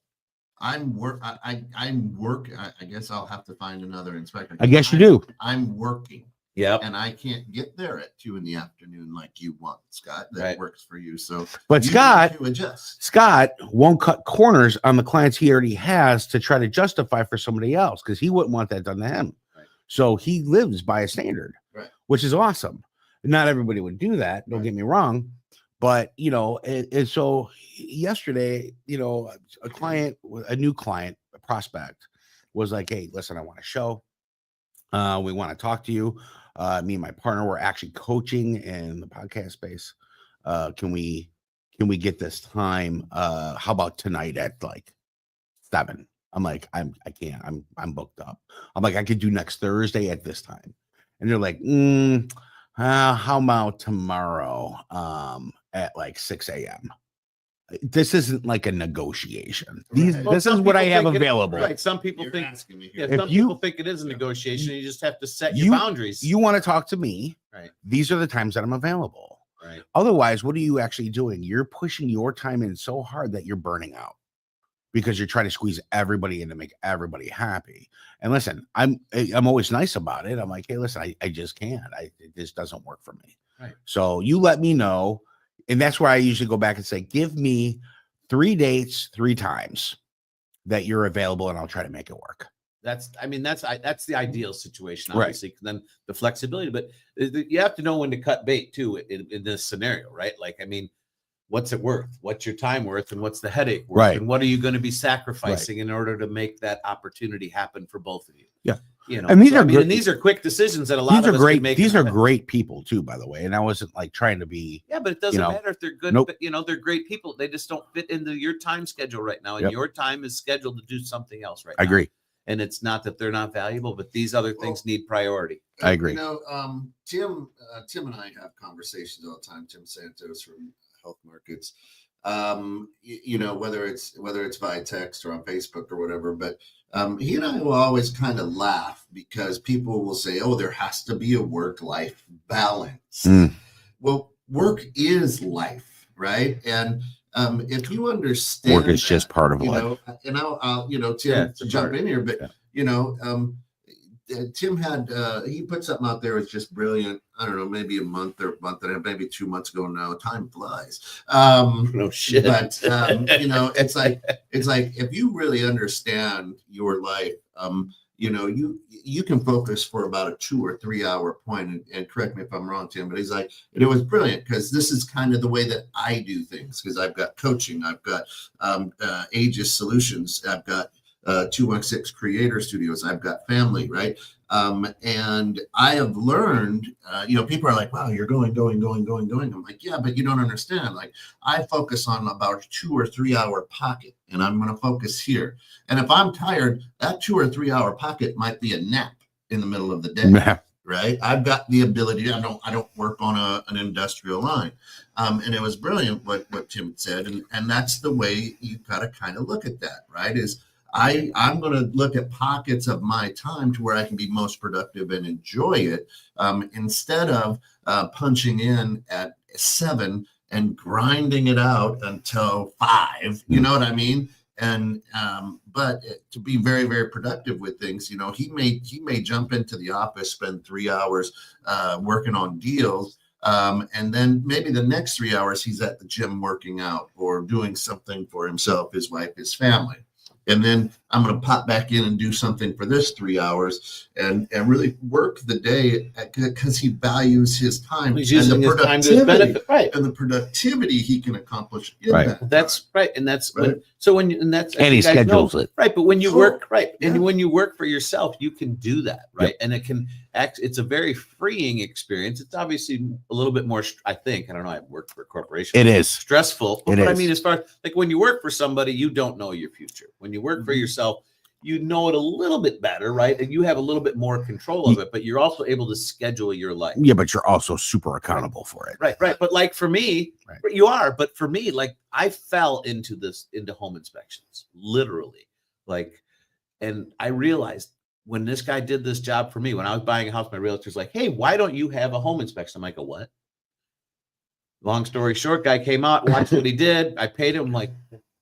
[SPEAKER 2] I'm working. I guess I'll have to find another inspector.
[SPEAKER 4] I guess you do.
[SPEAKER 2] I'm working.
[SPEAKER 3] Yeah.
[SPEAKER 2] And I can't get there at 2 p.m. like you want, Scott. That works for you. So,
[SPEAKER 4] but Scott won't cut corners on the clients he already has to try to justify for somebody else because he wouldn't want that done to him. Right. So he lives by a standard, which is awesome. Not everybody would do that. Don't get me wrong. But, and so yesterday, a new client, a prospect was like, hey, listen, I want a show. We want to talk to you. Me and my partner were actually coaching in the podcast space. Can we get this time? How about tonight at like 7? I'm like, I can't, I'm booked up. I'm like, I could do next Thursday at this time. And they're like, how about tomorrow? At like 6 a.m. this isn't like a negotiation.
[SPEAKER 2] Right.
[SPEAKER 3] Well,
[SPEAKER 4] This
[SPEAKER 3] some
[SPEAKER 4] is what I
[SPEAKER 3] people
[SPEAKER 4] have
[SPEAKER 3] think it-
[SPEAKER 4] available.
[SPEAKER 3] Right. Some people
[SPEAKER 2] You're
[SPEAKER 3] think,
[SPEAKER 2] asking me
[SPEAKER 3] yeah,
[SPEAKER 2] here.
[SPEAKER 3] some
[SPEAKER 4] you-
[SPEAKER 3] people think it is a negotiation. You just have to set your
[SPEAKER 4] You-
[SPEAKER 3] boundaries.
[SPEAKER 4] You want to talk to me?
[SPEAKER 3] Right.
[SPEAKER 4] These are the times that I'm available.
[SPEAKER 3] Right.
[SPEAKER 4] Otherwise, what are you actually doing? You're pushing your time in so hard that you're burning out because you're trying to squeeze everybody in to make everybody happy. And listen, I'm always nice about it. I'm like, hey, listen, I just can't. This doesn't work for me.
[SPEAKER 3] Right.
[SPEAKER 4] So you let me know. And that's where I usually go back and say, give me 3 dates, 3 times that you're available, and I'll try to make it work.
[SPEAKER 3] That's the ideal situation,
[SPEAKER 4] Right.
[SPEAKER 3] obviously. Then the flexibility, but you have to know when to cut bait too in this scenario, right? Like, I mean, what's it worth? What's your time worth? And what's the headache worth?
[SPEAKER 4] Right.
[SPEAKER 3] And what are you going to be sacrificing in order to make that opportunity happen for both of you?
[SPEAKER 4] Yeah.
[SPEAKER 3] You know,
[SPEAKER 4] And these
[SPEAKER 3] so,
[SPEAKER 4] are
[SPEAKER 3] I mean,
[SPEAKER 4] good-
[SPEAKER 3] and these are quick decisions that a lot
[SPEAKER 4] These
[SPEAKER 3] of
[SPEAKER 4] are
[SPEAKER 3] us
[SPEAKER 4] great.
[SPEAKER 3] can make.
[SPEAKER 4] These are
[SPEAKER 3] happen.
[SPEAKER 4] great people too, by the way. And I wasn't like trying to be.
[SPEAKER 3] Yeah, but it doesn't
[SPEAKER 4] know,
[SPEAKER 3] matter if they're good.
[SPEAKER 4] nope.
[SPEAKER 3] But, you know, they're great people. They just don't fit into your time schedule right now. And
[SPEAKER 4] Yep.
[SPEAKER 3] your time is scheduled to do something else right
[SPEAKER 4] I
[SPEAKER 3] now.
[SPEAKER 4] agree.
[SPEAKER 3] And it's not that they're not valuable, but these other things need priority.
[SPEAKER 4] I agree.
[SPEAKER 2] You know, Tim and I have conversations all the time. Tim Santos from Health Markets. You know, whether it's via text or on Facebook or whatever, but he and I will always kind of laugh because people will say, "Oh, there has to be a work-life balance."
[SPEAKER 4] Mm.
[SPEAKER 2] Well, work is life, right? And if you understand,
[SPEAKER 4] Work is just part of
[SPEAKER 2] you
[SPEAKER 4] life.
[SPEAKER 2] know, and I'll you know, Tim,
[SPEAKER 3] Yeah, it's a
[SPEAKER 2] jump
[SPEAKER 3] part.
[SPEAKER 2] in here, but
[SPEAKER 4] Yeah.
[SPEAKER 2] you know, Tim had he put something out there was just brilliant. I don't know, maybe a month and a half, maybe 2 months ago now. Time flies.
[SPEAKER 3] No shit.
[SPEAKER 2] But you know, it's like if you really understand your life, you know, you can focus for about a 2 or 3 hour point. And correct me if I'm wrong, Tim, but he's like, and it was brilliant because this is kind of the way that I do things because I've got coaching, I've got Aegis Solutions, I've got 216 Creator Studios, I've got family, right? And I have learned, you know, people are like, wow, you're going. I'm like, yeah, but you don't understand. Like, I focus on about a 2 or 3 hour pocket, and I'm going to focus here. And if I'm tired, that 2 or 3 hour pocket might be a nap in the middle of the day. Right. I've got the ability. I don't work on an industrial line. And it was brilliant what Tim said. And that's the way you got to kind of look at that, right? Is I'm going to look at pockets of my time to where I can be most productive and enjoy it instead of punching in at 7 and grinding it out until 5. You know what I mean? And but to be very, very productive with things, you know, he may jump into the office, spend 3 hours working on deals. And then maybe the next 3 hours he's at the gym working out or doing something for himself, his wife, his family. And then I'm going to pop back in and do something for this 3 hours and really work the day because he values his time.
[SPEAKER 3] He's using his time to his benefit, right?
[SPEAKER 2] And the productivity he can accomplish in
[SPEAKER 4] Right.
[SPEAKER 2] that.
[SPEAKER 3] That's right, and that's
[SPEAKER 2] Right.
[SPEAKER 4] And he schedules it.
[SPEAKER 3] right. But when you
[SPEAKER 2] Sure.
[SPEAKER 3] work, right,
[SPEAKER 2] Yeah.
[SPEAKER 3] and when you work for yourself, you can do that, right? And it can act. It's a very freeing experience. It's obviously a little bit more. I think I don't know. I've worked for a corporation.
[SPEAKER 4] It is.
[SPEAKER 3] Stressful.
[SPEAKER 4] It
[SPEAKER 3] But I
[SPEAKER 4] is.
[SPEAKER 3] mean, as far like when you work for somebody, you don't know your future. When you work for yourself, you know it a little bit better, right? And you have a little bit more control of it, but you're also able to schedule your life.
[SPEAKER 4] Yeah, but you're also super accountable for it.
[SPEAKER 3] Right. But like for me,
[SPEAKER 4] Right.
[SPEAKER 3] you are. But for me, like I fell into home inspections, literally. Like, and I realized when this guy did this job for me, when I was buying a house, my realtor's like, "Hey, why don't you have a home inspection?" I'm like, "A what?" Long story short, guy came out, watched what he did. I paid him. I'm like,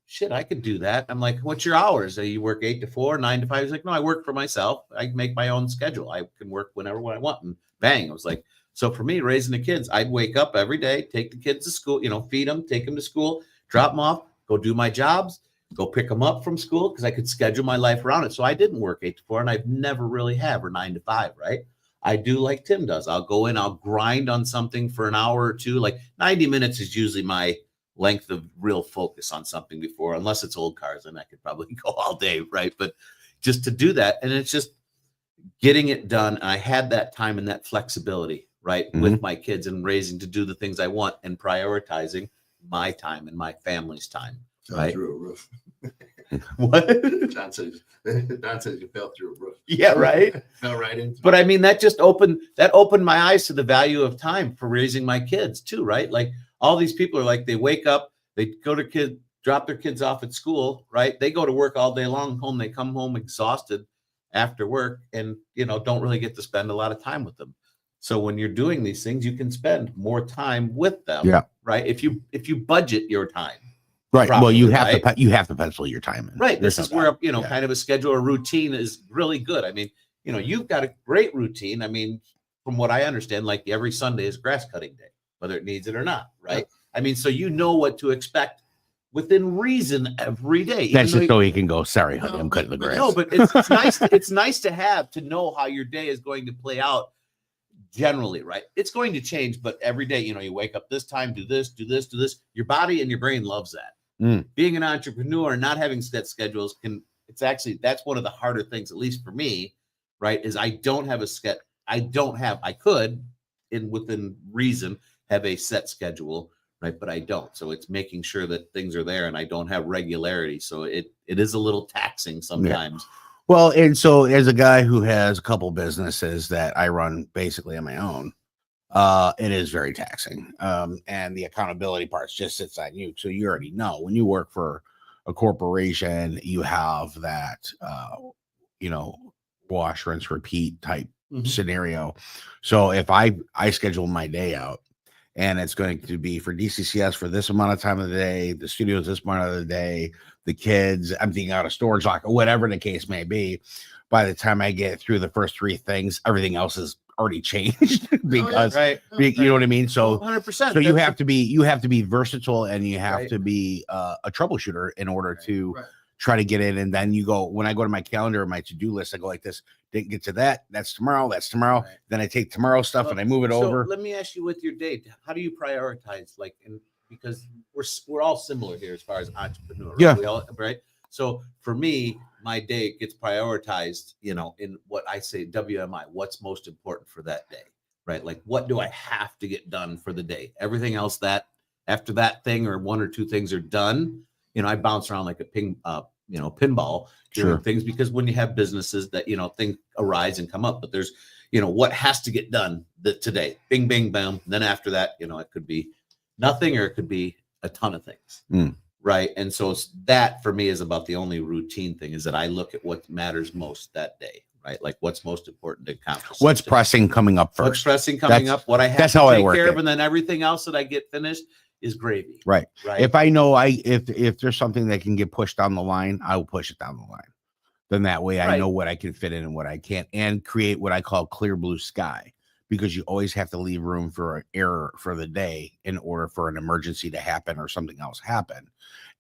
[SPEAKER 3] shit, I could do that. I'm like, "What's your hours? You work 8 to 4, 9 to 5?" He's like, "No, I work for myself. I make my own schedule. I can work whenever when I want." And bang, I was like, so for me, raising the kids, I'd wake up every day, take the kids to school, you know, feed them, take them to school, drop them off, go do my jobs, go pick them up from school because I could schedule my life around it. So I didn't work 8 to 4, and I've never really have, or 9 to 5, right? I do like Tim does. I'll go in, I'll grind on something for an hour or two. Like 90 minutes is usually my length of real focus on something before, unless it's old cars, and I could probably go all day, right? But just to do that, and it's just getting it done. And I had that time and that flexibility, right, with my kids and raising to do the things I want and prioritizing my time and my family's time.
[SPEAKER 2] Fell
[SPEAKER 3] Right.
[SPEAKER 2] through a roof.
[SPEAKER 3] What?
[SPEAKER 2] Don says you fell through a roof.
[SPEAKER 3] Yeah, right.
[SPEAKER 2] Fell right into.
[SPEAKER 3] But I mean, that just opened my eyes to the value of time for raising my kids too, right? Like all these people are like, they wake up, they go to drop their kids off at school, right? They go to work all day long, home, they come home exhausted after work and, don't really get to spend a lot of time with them. So when you're doing these things, you can spend more time with them, right? If you budget your time.
[SPEAKER 4] Right.
[SPEAKER 3] Properly,
[SPEAKER 4] well, you have to pencil your time in.
[SPEAKER 3] Right. This is where, kind of a schedule or routine is really good. I mean, you've got a great routine. I mean, from what I understand, like every Sunday is grass cutting day, whether it needs it or not. Right. I mean, so you know what to expect within reason every day.
[SPEAKER 4] That's just so he can go, sorry, honey, I'm cutting the grass.
[SPEAKER 3] No, but it's nice. It's nice to know how your day is going to play out generally, right? It's going to change, but every day, you wake up this time, do this. Your body and your brain loves that. Being an entrepreneur, not having set schedules that's one of the harder things, at least for me, right? Is I don't have a set. I could, within reason, have a set schedule, right? But I don't. So it's making sure that things are there and I don't have regularity. So it is a little taxing sometimes.
[SPEAKER 4] Yeah. Well, and so as a guy who has a couple businesses that I run basically on my own, it is very taxing. And the accountability part just sits on you. So you already know when you work for a corporation, you have that, wash, rinse, repeat type scenario. So if I schedule my day out and it's going to be for DCCS for this amount of time of the day, the studios this amount of the day, the kids emptying out a storage locker, whatever the case may be, by the time I get through the first three things, everything else is already changed because you know what I mean? So
[SPEAKER 3] 100%.
[SPEAKER 4] So you have to be versatile and you have to be a troubleshooter in order to try to get in. And then when I go to my calendar or my to-do list, I go like this, didn't get to that. That's tomorrow. Right. Then I take tomorrow's stuff and I move it over.
[SPEAKER 3] Let me ask you with your day, how do you prioritize? Because we're all similar here as far as entrepreneur. Right?
[SPEAKER 4] Yeah.
[SPEAKER 3] Right. So for me, my day gets prioritized, in what I say, WMI, what's most important for that day, right? Like, what do I have to get done for the day? Everything else that after that thing or one or two things are done, I bounce around like a pinball doing things, because when you have businesses that, things arise and come up, but there's, what has to get done today, bing, bing, bam. Then after that, it could be nothing or it could be a ton of things. Right. And so that for me is about the only routine thing, is that I look at what matters most that day, right? Like what's most important to accomplish.
[SPEAKER 4] What's pressing coming up first.
[SPEAKER 3] What's pressing coming up, what I have to take care of, and then everything else that I get finished is gravy.
[SPEAKER 4] Right. If I know if there's something that can get pushed down the line, I will push it down the line. Then that way I know what I can fit in and what I can't, and create what I call clear blue sky, because you always have to leave room for an error for the day in order for an emergency to happen or something else happen.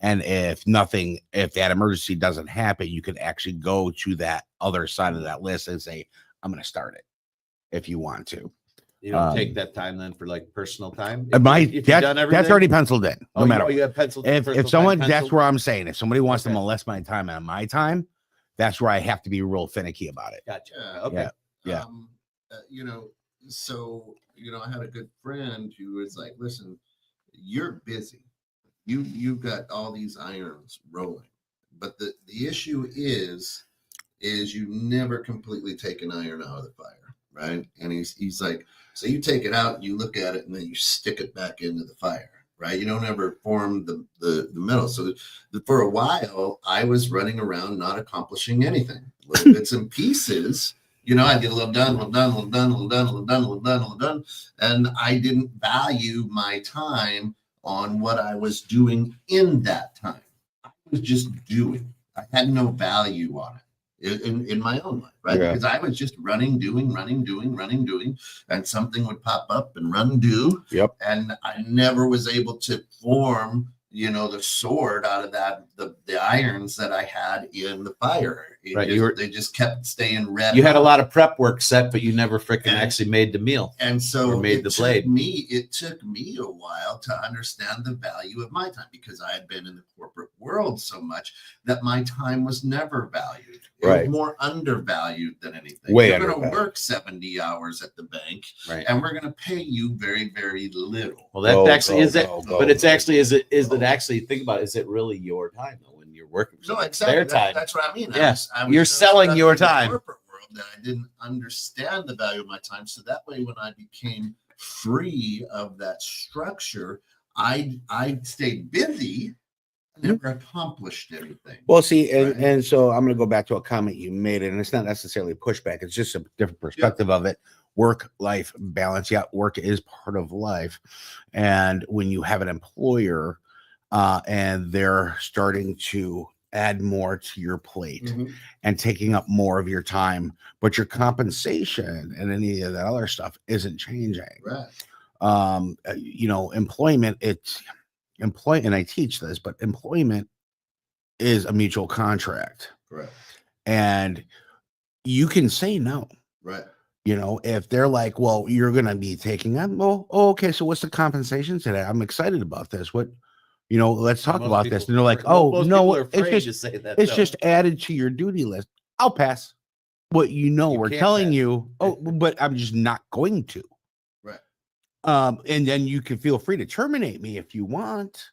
[SPEAKER 4] And if that emergency doesn't happen, you can actually go to that other side of that list and say, I'm going to start it if you want to.
[SPEAKER 3] You don't take that time then for like personal time?
[SPEAKER 4] That's already penciled in. No matter.
[SPEAKER 3] You have penciled
[SPEAKER 4] if someone, that's where I'm saying, if somebody wants to molest my time and my time, that's where I have to be real finicky about it.
[SPEAKER 3] Gotcha. Okay.
[SPEAKER 4] Yeah.
[SPEAKER 5] So, I had a good friend who was like, listen, you're busy. You've got all these irons rolling, but the issue is you never completely take an iron out of the fire. Right. And he's like, so you take it out, you look at it, and then you stick it back into the fire. Right. You don't ever form the metal. So for a while, I was running around not accomplishing anything, little bits and pieces. I get a little done, and I didn't value my time on what I was doing in that time. I was just doing. I had no value on it in my own life, right? Because I was just running, doing, and something would pop up and do. Yep. And I never was able to form, the sword out of that, the irons that I had in the fire. They just kept staying red.
[SPEAKER 3] You had a lot of prep work set, but you never freaking actually made the meal.
[SPEAKER 5] And so
[SPEAKER 3] made the blade.
[SPEAKER 5] It took me a while to understand the value of my time, because I had been in the corporate world so much that my time was never valued. It was more undervalued than anything. We're going to work 70 hours at the bank, and we're going to pay you very, very little.
[SPEAKER 3] Well, that actually is it. But it's actually, is it actually, think about it, is it really your time though when you're working?
[SPEAKER 5] No, exactly.
[SPEAKER 3] Their time.
[SPEAKER 5] That's what I mean.
[SPEAKER 3] Yes,
[SPEAKER 5] I was
[SPEAKER 3] you're selling your time.
[SPEAKER 5] Corporate world that I didn't understand the value of my time. So that way, when I became free of that structure, I stayed busy never accomplished anything.
[SPEAKER 4] Well, see, and,
[SPEAKER 5] Right.
[SPEAKER 4] and so I'm going to go back to a comment you made, and it's not necessarily pushback. It's just a different perspective of it. Work-life balance. Yeah, work is part of life. And when you have an employer and they're starting to add more to your plate
[SPEAKER 5] Mhm.
[SPEAKER 4] and taking up more of your time, but your compensation and any of that other stuff isn't changing.
[SPEAKER 5] Right.
[SPEAKER 4] Employment, and I teach this, but employment is a mutual contract.
[SPEAKER 5] Correct.
[SPEAKER 4] And you can say no.
[SPEAKER 5] Right.
[SPEAKER 4] If they're like, well, you're going to be taking up, well, okay, so what's the compensation today? I'm excited about this. Let's talk
[SPEAKER 3] Most
[SPEAKER 4] about
[SPEAKER 3] people-
[SPEAKER 4] this. And they're like,
[SPEAKER 3] most
[SPEAKER 4] oh,
[SPEAKER 3] people
[SPEAKER 4] no,
[SPEAKER 3] are afraid
[SPEAKER 4] it's
[SPEAKER 3] to
[SPEAKER 4] just,
[SPEAKER 3] say that.
[SPEAKER 4] it's
[SPEAKER 3] though.
[SPEAKER 4] just added to your duty list. I'll pass. What
[SPEAKER 3] You
[SPEAKER 4] we're
[SPEAKER 3] can't
[SPEAKER 4] telling
[SPEAKER 3] pass.
[SPEAKER 4] you, but I'm just not going to.
[SPEAKER 5] Right.
[SPEAKER 4] And then you can feel free to terminate me if you want,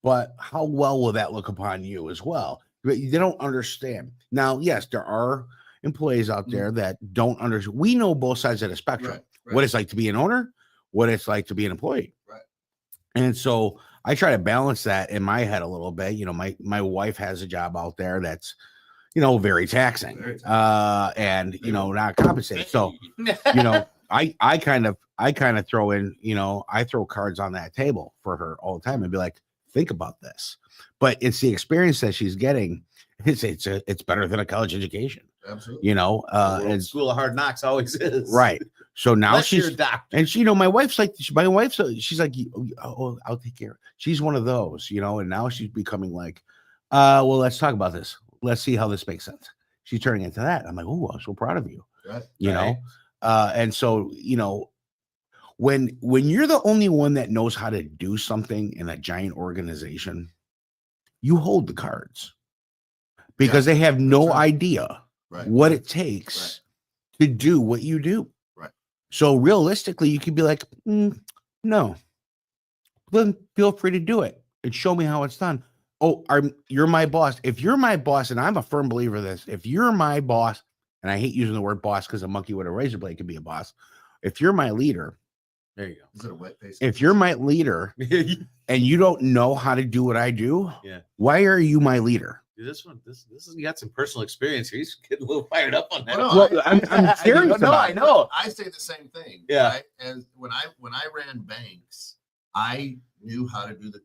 [SPEAKER 4] but how well will that look upon you as well? But they don't understand. Now, yes, there are employees out there that don't understand. We know both sides of the spectrum.
[SPEAKER 5] Right. Right.
[SPEAKER 4] What it's like to be an owner, what it's like to be an employee.
[SPEAKER 5] Right.
[SPEAKER 4] And so I try to balance that in my head a little bit. My wife has a job out there that's, very taxing,
[SPEAKER 5] Very taxing.
[SPEAKER 4] and, not compensated. So, I kind of throw in, I throw cards on that table for her all the time and be like, think about this. But it's the experience that she's getting. It's better than a college education,
[SPEAKER 5] Absolutely.
[SPEAKER 4] and
[SPEAKER 3] School of Hard Knocks always is.
[SPEAKER 4] right. So now
[SPEAKER 3] Unless you're
[SPEAKER 4] she's,
[SPEAKER 3] a doctor.
[SPEAKER 4] and my wife's like, she's like, oh, I'll take care. She's one of those, and now she's becoming like, well, let's talk about this. Let's see how this makes sense. She's turning into that. I'm like, oh, I'm so proud of you.
[SPEAKER 5] Right.
[SPEAKER 4] And so, when you're the only one that knows how to do something in a giant organization, you hold the cards because they have no
[SPEAKER 5] right.
[SPEAKER 4] idea
[SPEAKER 5] Right.
[SPEAKER 4] what it takes to do what you do.
[SPEAKER 5] Right.
[SPEAKER 4] So realistically, you could be like, no, then feel free to do it and show me how it's done. Oh, you're my boss. If you're my boss, and I'm a firm believer of this, if you're my boss, and I hate using the word boss because a monkey with a razor blade can be a boss. If you're my leader,
[SPEAKER 3] There you go.
[SPEAKER 5] Is it a wet face?
[SPEAKER 4] if you're my leader and you don't know how to do what I do,
[SPEAKER 3] Yeah.
[SPEAKER 4] why are you my leader?
[SPEAKER 3] This is, you got some personal experience here. He's getting a little fired up on that.
[SPEAKER 5] Well,
[SPEAKER 4] Well, I'm serious
[SPEAKER 3] No,
[SPEAKER 4] about
[SPEAKER 3] I
[SPEAKER 4] it.
[SPEAKER 3] know.
[SPEAKER 5] I say the same thing.
[SPEAKER 3] Yeah.
[SPEAKER 5] Right? As when I ran banks, I knew how to do the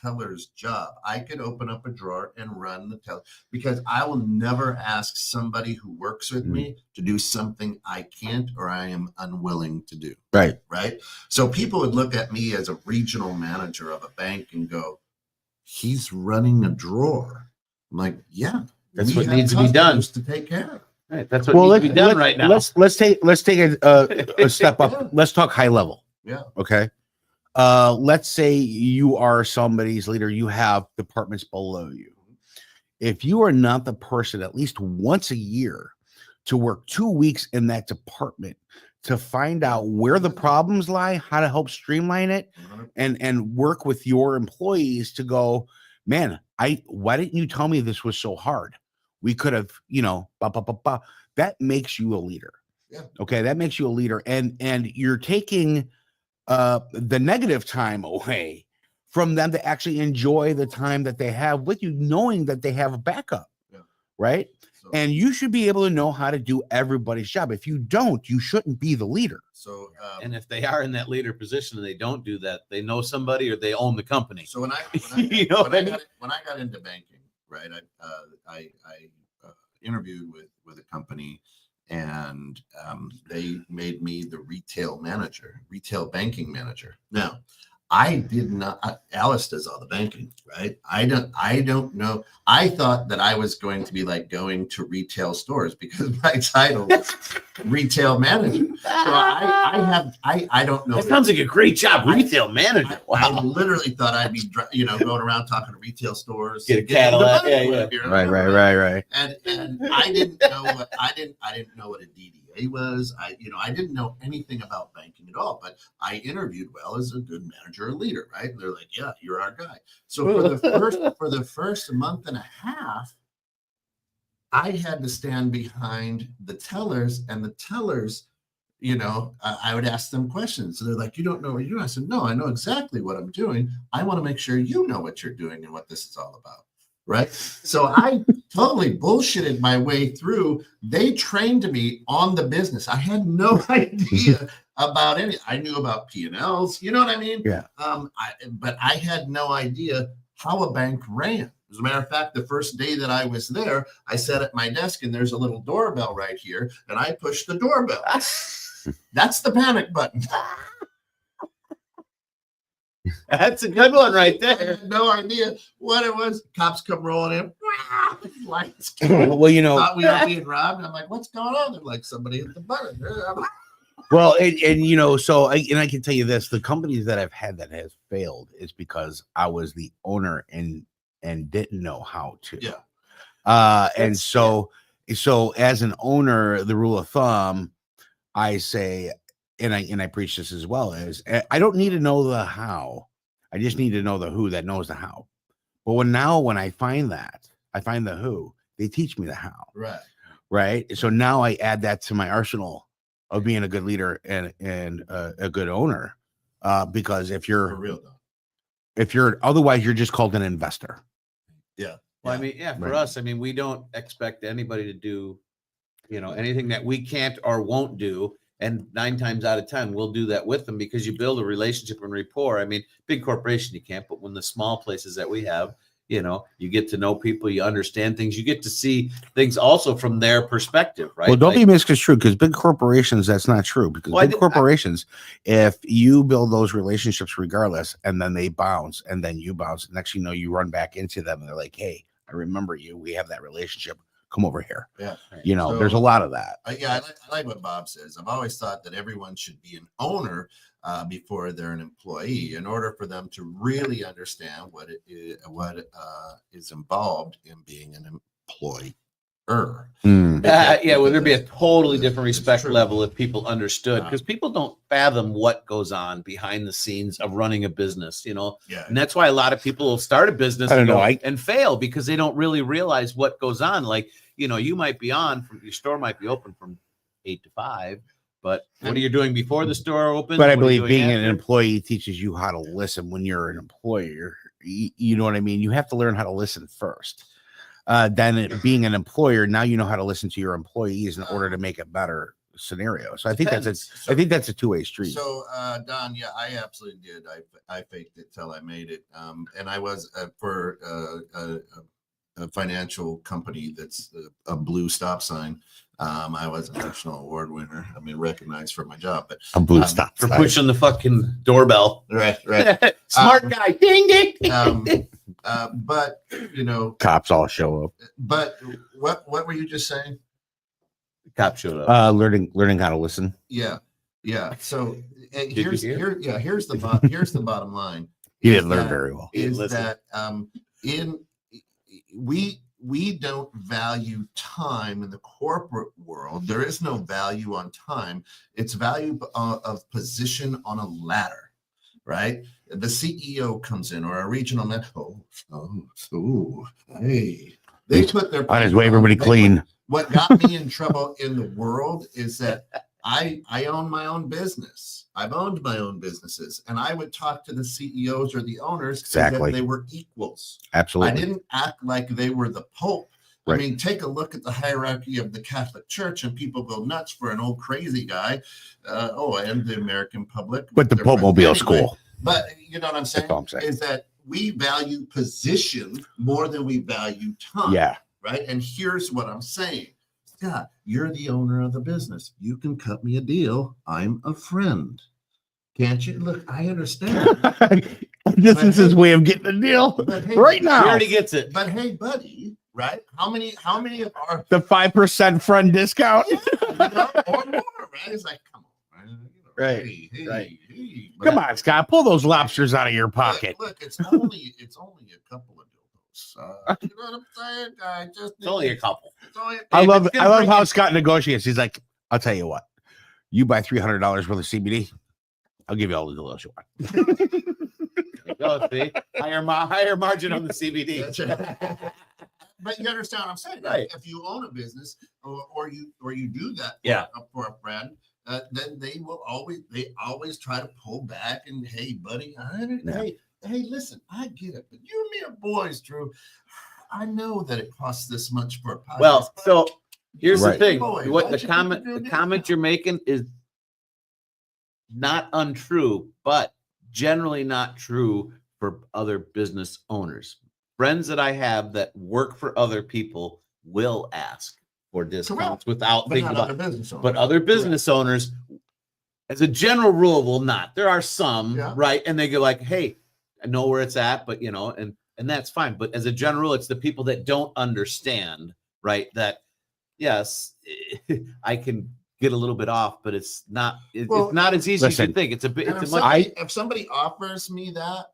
[SPEAKER 5] teller's job. I could open up a drawer and run the teller because I will never ask somebody who works with me to do something I can't or I am unwilling to do.
[SPEAKER 4] Right.
[SPEAKER 5] Right. So people would look at me as a regional manager of a bank and go, he's running a drawer. I'm like, yeah,
[SPEAKER 3] That's
[SPEAKER 5] we
[SPEAKER 3] what
[SPEAKER 5] have
[SPEAKER 3] needs to be done.
[SPEAKER 5] customers to take care of.
[SPEAKER 3] Right, that's what needs to be done
[SPEAKER 4] let's,
[SPEAKER 3] right now.
[SPEAKER 4] Let's take a step up.
[SPEAKER 5] Yeah.
[SPEAKER 4] Let's talk high level.
[SPEAKER 5] Yeah.
[SPEAKER 4] Okay. Let's say you are somebody's leader. You have departments below you. If you are not the person at least once a year to work 2 weeks in that department to find out where the problems lie, how to help streamline it, and work with your employees to go, man, why didn't you tell me this was so hard? We could have, that makes you a leader.
[SPEAKER 5] Yeah.
[SPEAKER 4] Okay. That makes you a leader. And you're taking the negative time away from them to actually enjoy the time that they have with you, knowing that they have a backup.
[SPEAKER 5] Yeah.
[SPEAKER 4] Right.
[SPEAKER 5] So,
[SPEAKER 4] And you should be able to know how to do everybody's job. If you don't, you shouldn't be the leader.
[SPEAKER 5] so
[SPEAKER 3] And if they are in that leader position and they don't do that, they know somebody or they own the company.
[SPEAKER 5] So when I
[SPEAKER 3] You know what I mean?
[SPEAKER 5] when I got into banking, right, I interviewed with a company, and they made me the retail banking manager. Now, I did not. Alice does all the banking, right? I don't know. I thought that I was going to be like going to retail stores because my title was retail manager. So I don't know.
[SPEAKER 3] That sounds like a great job, retail manager.
[SPEAKER 5] I
[SPEAKER 3] Wow.
[SPEAKER 5] literally thought I'd be, going around talking to retail stores,
[SPEAKER 3] Get a
[SPEAKER 5] getting the
[SPEAKER 3] Cadillac,
[SPEAKER 5] money
[SPEAKER 3] yeah,
[SPEAKER 5] wherever you're
[SPEAKER 4] Right.
[SPEAKER 5] at.
[SPEAKER 4] Right.
[SPEAKER 5] And I didn't know what I didn't know what a DDA was. I didn't know anything about banking at all. But I interviewed well as a good manager or leader, right? And they're like, "Yeah, you're our guy." So for the first month and a half, I had to stand behind the tellers, and the tellers, I would ask them questions. So they're like, you don't know what you're doing. I said, no, I know exactly what I'm doing. I want to make sure you know what you're doing and what this is all about. Right. So I totally bullshitted my way through. They trained me on the business. I had no idea about any. I knew about P&Ls. You know what I mean?
[SPEAKER 4] Yeah.
[SPEAKER 5] But I had no idea how a bank ran. As a matter of fact, the first day that I was there, I sat at my desk and there's a little doorbell right here, and I pushed the doorbell. That's the panic button.
[SPEAKER 3] That's a good one right
[SPEAKER 5] I
[SPEAKER 3] there.
[SPEAKER 5] had no idea what it was. Cops come rolling in. Lights.
[SPEAKER 4] Well,
[SPEAKER 5] Thought we were being robbed. I'm like, what's going on? They're like, somebody hit the button.
[SPEAKER 4] well, so I can tell you this: the companies that I've had that has failed is because I was the owner and didn't know how to.
[SPEAKER 5] Yeah.
[SPEAKER 4] And so as an owner, the rule of thumb, I say, and I preach this as well, is I don't need to know the how. I just need to know the who that knows the how. But when I find the who, they teach me the how.
[SPEAKER 5] Right.
[SPEAKER 4] Right. So now I add that to my arsenal of being a good leader and a good owner. Because if
[SPEAKER 5] For real though.
[SPEAKER 4] otherwise you're just called an investor.
[SPEAKER 5] Yeah.
[SPEAKER 3] Well, I mean, for
[SPEAKER 4] Right.
[SPEAKER 3] us, I mean, we don't expect anybody to do, anything that we can't or won't do. And 9 times out of 10, we'll do that with them because you build a relationship and rapport. I mean, big corporation, you can't, but when the small places that we have, you get to know people, you understand things, you get to see things also from their perspective, right?
[SPEAKER 4] Well, don't be misconstrued, because big corporations, that's not true. Because big corporations, if you build those relationships regardless, and then they bounce, and then you bounce, next thing you know, you run back into them, and they're like, hey, I remember you. We have that relationship. Come over here.
[SPEAKER 5] Yeah.
[SPEAKER 4] So, there's a lot of that.
[SPEAKER 5] I like what Bob says. I've always thought that everyone should be an owner before they're an employee, in order for them to really understand what is involved in being an employer.
[SPEAKER 3] Well, there'd be a totally different respect
[SPEAKER 5] true.
[SPEAKER 3] level if people understood, because people don't fathom what goes on behind the scenes of running a business,
[SPEAKER 5] Yeah.
[SPEAKER 3] and that's why a lot of people will start a business and fail because they don't really realize what goes on. Like, you might be your store might be open from 8 to 5, but what are you doing before the store opens?
[SPEAKER 4] But I believe being an employee teaches you how to listen when you're an employer. You know what I mean? You have to learn how to listen first. Then being an employer, now you know how to listen to your employees in order to make a better scenario. So I think that's a two-way street.
[SPEAKER 5] So Don, yeah, I absolutely did. I faked it till I made it. And I was for a financial company that's a blue stop sign. I was a national award winner. I mean, recognized for my job, but
[SPEAKER 4] a blue stop
[SPEAKER 3] for pushing the fucking doorbell.
[SPEAKER 5] Right.
[SPEAKER 3] Smart guy. Ding ding.
[SPEAKER 5] But
[SPEAKER 4] cops all show up.
[SPEAKER 5] But what were you just saying?
[SPEAKER 3] Cop showed up.
[SPEAKER 4] Learning how to listen.
[SPEAKER 5] Yeah. So
[SPEAKER 3] here's
[SPEAKER 5] the bottom line.
[SPEAKER 4] He didn't learn very well.
[SPEAKER 5] Is that we don't value time in the corporate world. There is no value on time. It's value of position on a ladder, right? The CEO comes in, or a regional man. Hey, they put their
[SPEAKER 4] on his way. Everybody clean.
[SPEAKER 5] What got me in trouble in the world is that I own my own business. I've owned my own businesses, and I would talk to the CEOs or the owners as if they were equals.
[SPEAKER 4] Absolutely.
[SPEAKER 5] I didn't act like they were the Pope.
[SPEAKER 4] Right.
[SPEAKER 5] I mean, take a look at the hierarchy of the Catholic Church, and people go nuts for an old crazy guy. And the American public.
[SPEAKER 4] But the Pope Mobile School.
[SPEAKER 5] But you know what I'm saying?
[SPEAKER 4] That's all I'm saying.
[SPEAKER 5] Is that we value position more than we value time.
[SPEAKER 4] Yeah.
[SPEAKER 5] Right. And here's what I'm saying. Scott, you're the owner of the business. You can cut me a deal. I'm a friend. Can't you? Look, I understand.
[SPEAKER 4] This is his way of getting a deal right now.
[SPEAKER 3] He already gets it.
[SPEAKER 5] But hey, buddy, right? How many of our
[SPEAKER 4] the 5% friend discount?
[SPEAKER 5] Or more, right? It's like, come on, man.
[SPEAKER 4] Right.
[SPEAKER 5] Hey.
[SPEAKER 4] Come on, Scott. Pull those lobsters out of your pocket.
[SPEAKER 5] Look, it's only a couple of dildos. You know what I'm saying?
[SPEAKER 3] It's only a couple.
[SPEAKER 4] I love how Scott negotiates. He's like, I'll tell you what. You buy $300 worth of CBD, I'll give you all the dildos you want.
[SPEAKER 3] There you go, see? Higher margin on the CBD.
[SPEAKER 5] But you understand what I'm saying,
[SPEAKER 3] right?
[SPEAKER 5] If you own a business or you do that
[SPEAKER 3] Yeah.
[SPEAKER 5] for a friend, then they always try to pull back and, hey, buddy,
[SPEAKER 4] Yeah.
[SPEAKER 5] hey, listen, I get it, but you and me are boys, Drew. I know that it costs this much for a podcast.
[SPEAKER 3] Well, so here's
[SPEAKER 4] Right.
[SPEAKER 3] the thing.
[SPEAKER 5] Boy,
[SPEAKER 3] What
[SPEAKER 5] why'd
[SPEAKER 3] the
[SPEAKER 5] you
[SPEAKER 3] comment
[SPEAKER 5] pick a
[SPEAKER 3] the
[SPEAKER 5] good
[SPEAKER 3] comment you're making is not untrue, but generally not true for other business owners. Friends that I have that work for other people will ask for discounts without
[SPEAKER 5] but
[SPEAKER 3] thinking
[SPEAKER 5] not
[SPEAKER 3] about
[SPEAKER 5] other business owners.
[SPEAKER 3] but other business owners, as a general rule, will not. There are some,
[SPEAKER 5] Yeah.
[SPEAKER 3] right? And they go like, hey, I know where it's at, but you know, and that's fine. But as a general rule, it's the people that don't understand, right? That yes, I can get a little bit off, but it's not it's not as easy as you
[SPEAKER 4] listen,
[SPEAKER 3] think. It's a bit
[SPEAKER 5] And
[SPEAKER 3] it's
[SPEAKER 5] if,
[SPEAKER 3] a much
[SPEAKER 5] somebody, if somebody offers me that,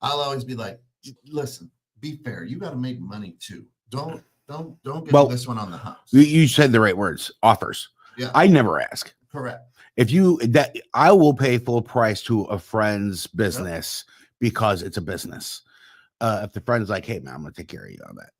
[SPEAKER 5] I'll always be like, listen, be fair. You got to make money too. Don't get
[SPEAKER 4] Well,
[SPEAKER 5] this one on the house.
[SPEAKER 4] You said the right words. Offers.
[SPEAKER 5] Yeah.
[SPEAKER 4] I never ask.
[SPEAKER 5] Correct.
[SPEAKER 4] If you that I will pay full price to a friend's business because it's a business. If the friend's like, hey man, I'm gonna take care of you on that.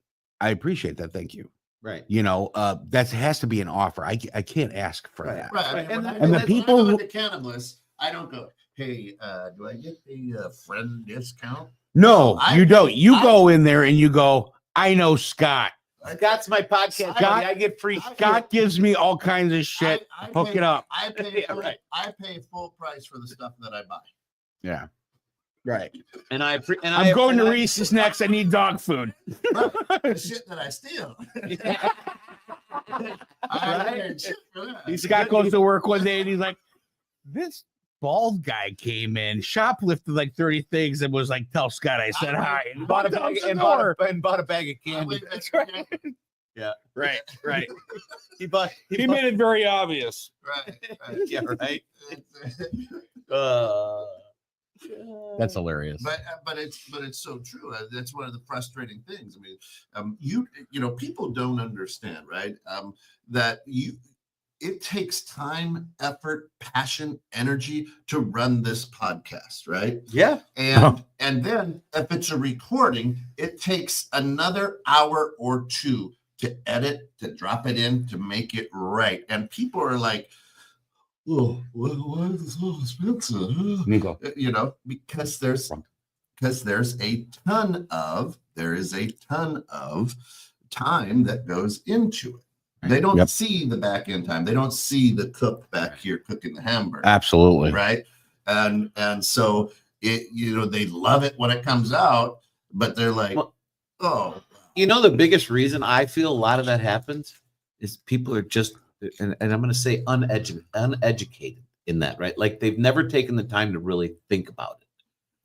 [SPEAKER 4] I appreciate that. Thank you.
[SPEAKER 3] right.
[SPEAKER 4] You know, that has to be an offer. I can't ask for
[SPEAKER 3] Right.
[SPEAKER 4] that.
[SPEAKER 5] Right. I
[SPEAKER 3] Right,
[SPEAKER 5] mean,
[SPEAKER 3] and-
[SPEAKER 5] when I
[SPEAKER 3] and
[SPEAKER 5] go-
[SPEAKER 4] the people
[SPEAKER 5] when I go
[SPEAKER 4] who-
[SPEAKER 5] to Cannabis, I don't go, hey, do I get the friend discount?
[SPEAKER 4] No,
[SPEAKER 5] I
[SPEAKER 4] you don't.
[SPEAKER 5] pay-
[SPEAKER 4] You go in there and you go, I know Scott.
[SPEAKER 3] Scott's my podcast.
[SPEAKER 4] Scott-
[SPEAKER 3] I get free.
[SPEAKER 4] Scott gives me all kinds of shit.
[SPEAKER 5] I
[SPEAKER 4] Hook
[SPEAKER 5] pay-
[SPEAKER 4] it up.
[SPEAKER 5] I pay
[SPEAKER 3] Yeah,
[SPEAKER 5] full,
[SPEAKER 3] right.
[SPEAKER 5] I pay full price for the stuff that I buy.
[SPEAKER 4] Yeah. Right.
[SPEAKER 3] And I'm
[SPEAKER 4] I'm going to Reese's next. I need dog food.
[SPEAKER 5] Right. The shit that I steal. I
[SPEAKER 3] Right.
[SPEAKER 5] get shit for that.
[SPEAKER 4] Scott goes to work one day and he's like, this bald guy came in, shoplifted like 30 things and was like, tell Scott I said hi. And
[SPEAKER 3] bought a
[SPEAKER 4] walked out
[SPEAKER 3] bag
[SPEAKER 4] the
[SPEAKER 3] and
[SPEAKER 4] door.
[SPEAKER 3] bought a bag of candy.
[SPEAKER 4] That's right.
[SPEAKER 3] Yeah.
[SPEAKER 4] Right. Right.
[SPEAKER 3] He bought.
[SPEAKER 4] He made it very obvious.
[SPEAKER 5] Right.
[SPEAKER 3] Yeah. Right.
[SPEAKER 4] That's hilarious.
[SPEAKER 5] But it's so true. That's one of the frustrating things. I mean, you know, people don't understand, right? That it takes time, effort, passion, energy to run this podcast, right?
[SPEAKER 3] Yeah.
[SPEAKER 5] And then if it's a recording, it takes another hour or two to edit, to drop it in, to make it right. And people are like, oh, why is this so expensive?
[SPEAKER 4] Nico.
[SPEAKER 5] You know, because there's a ton of time that goes into it. They don't
[SPEAKER 4] Yep.
[SPEAKER 5] see the back end time. They don't see the cook back here cooking the hamburger.
[SPEAKER 4] Absolutely.
[SPEAKER 5] Right. And so it, you know, they love it when it comes out, but they're like,
[SPEAKER 3] Well,
[SPEAKER 5] oh,
[SPEAKER 3] You know, the biggest reason I feel a lot of that happens is people are just, and I'm going to say uneducated in that, right? Like they've never taken the time to really think about it,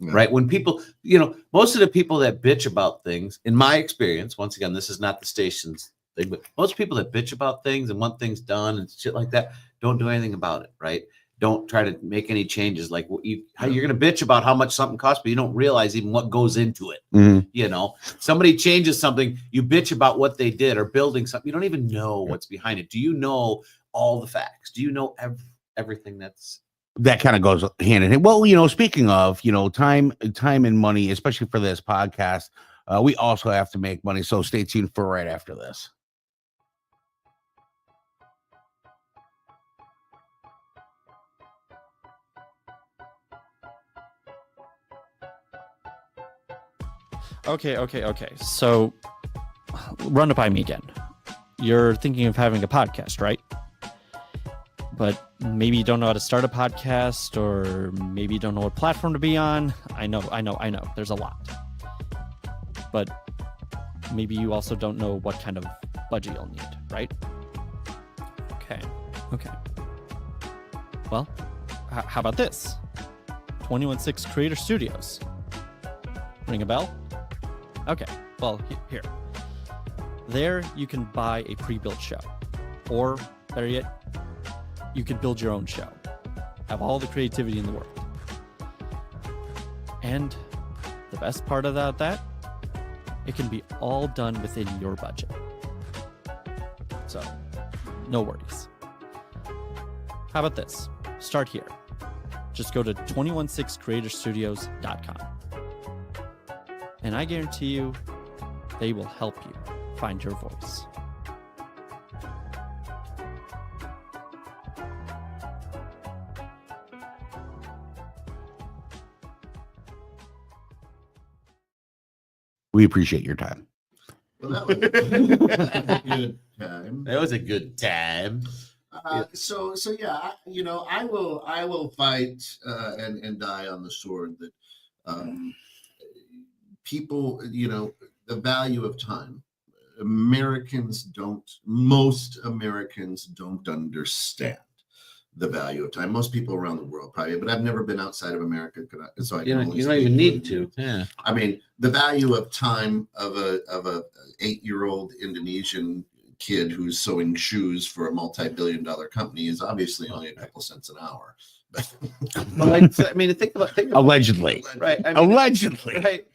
[SPEAKER 5] Yeah.
[SPEAKER 3] right? When people, you know, most of the people that bitch about things, in my experience, once again, this is not the station's thing, but most people that bitch about things and want things done and shit like that don't do anything about it, right? Don't try to make any changes. Like how you're going to bitch about how much something costs, but you don't realize even what goes into it.
[SPEAKER 4] Mhm.
[SPEAKER 3] You know, somebody changes something, you bitch about what they did or building something. You don't even know what's behind it. Do you know all the facts? Do you know everything that's
[SPEAKER 4] That kind of goes hand in hand. Well, you know, speaking of, you know, time and money, especially for this podcast, we also have to make money. So stay tuned for right after this.
[SPEAKER 6] Okay. So run it by me again. You're thinking of having a podcast, right? But maybe you don't know how to start a podcast, or maybe you don't know what platform to be on. I know. There's a lot. But maybe you also don't know what kind of budget you'll need, right? Okay. Well, how about this? 216 Creator Studios. Ring a bell? Okay, well, here. There, you can buy a pre-built show. Or, better yet, you can build your own show. Have all the creativity in the world. And the best part about that, it can be all done within your budget. So, no worries. How about this? Start here. Just go to 216creatorstudios.com. And I guarantee you, they will help you find your voice.
[SPEAKER 4] We appreciate your time.
[SPEAKER 5] Well, that was a good time.
[SPEAKER 3] That was a good time.
[SPEAKER 5] So yeah, I will fight and die on the sword that people, the value of time. Most Americans don't understand the value of time. Most people around the world probably, but I've never been outside of America, so I
[SPEAKER 3] You
[SPEAKER 5] can
[SPEAKER 3] don't
[SPEAKER 5] only
[SPEAKER 3] even
[SPEAKER 5] speak
[SPEAKER 3] need
[SPEAKER 5] for-
[SPEAKER 3] to. Yeah.
[SPEAKER 5] I mean, the value of time of a 8-year-old Indonesian kid who's sewing shoes for a multi-billion-dollar company is obviously only a couple cents an hour.
[SPEAKER 3] But like, I mean, think about
[SPEAKER 4] Allegedly.
[SPEAKER 3] right. I mean,
[SPEAKER 4] Allegedly.
[SPEAKER 3] right.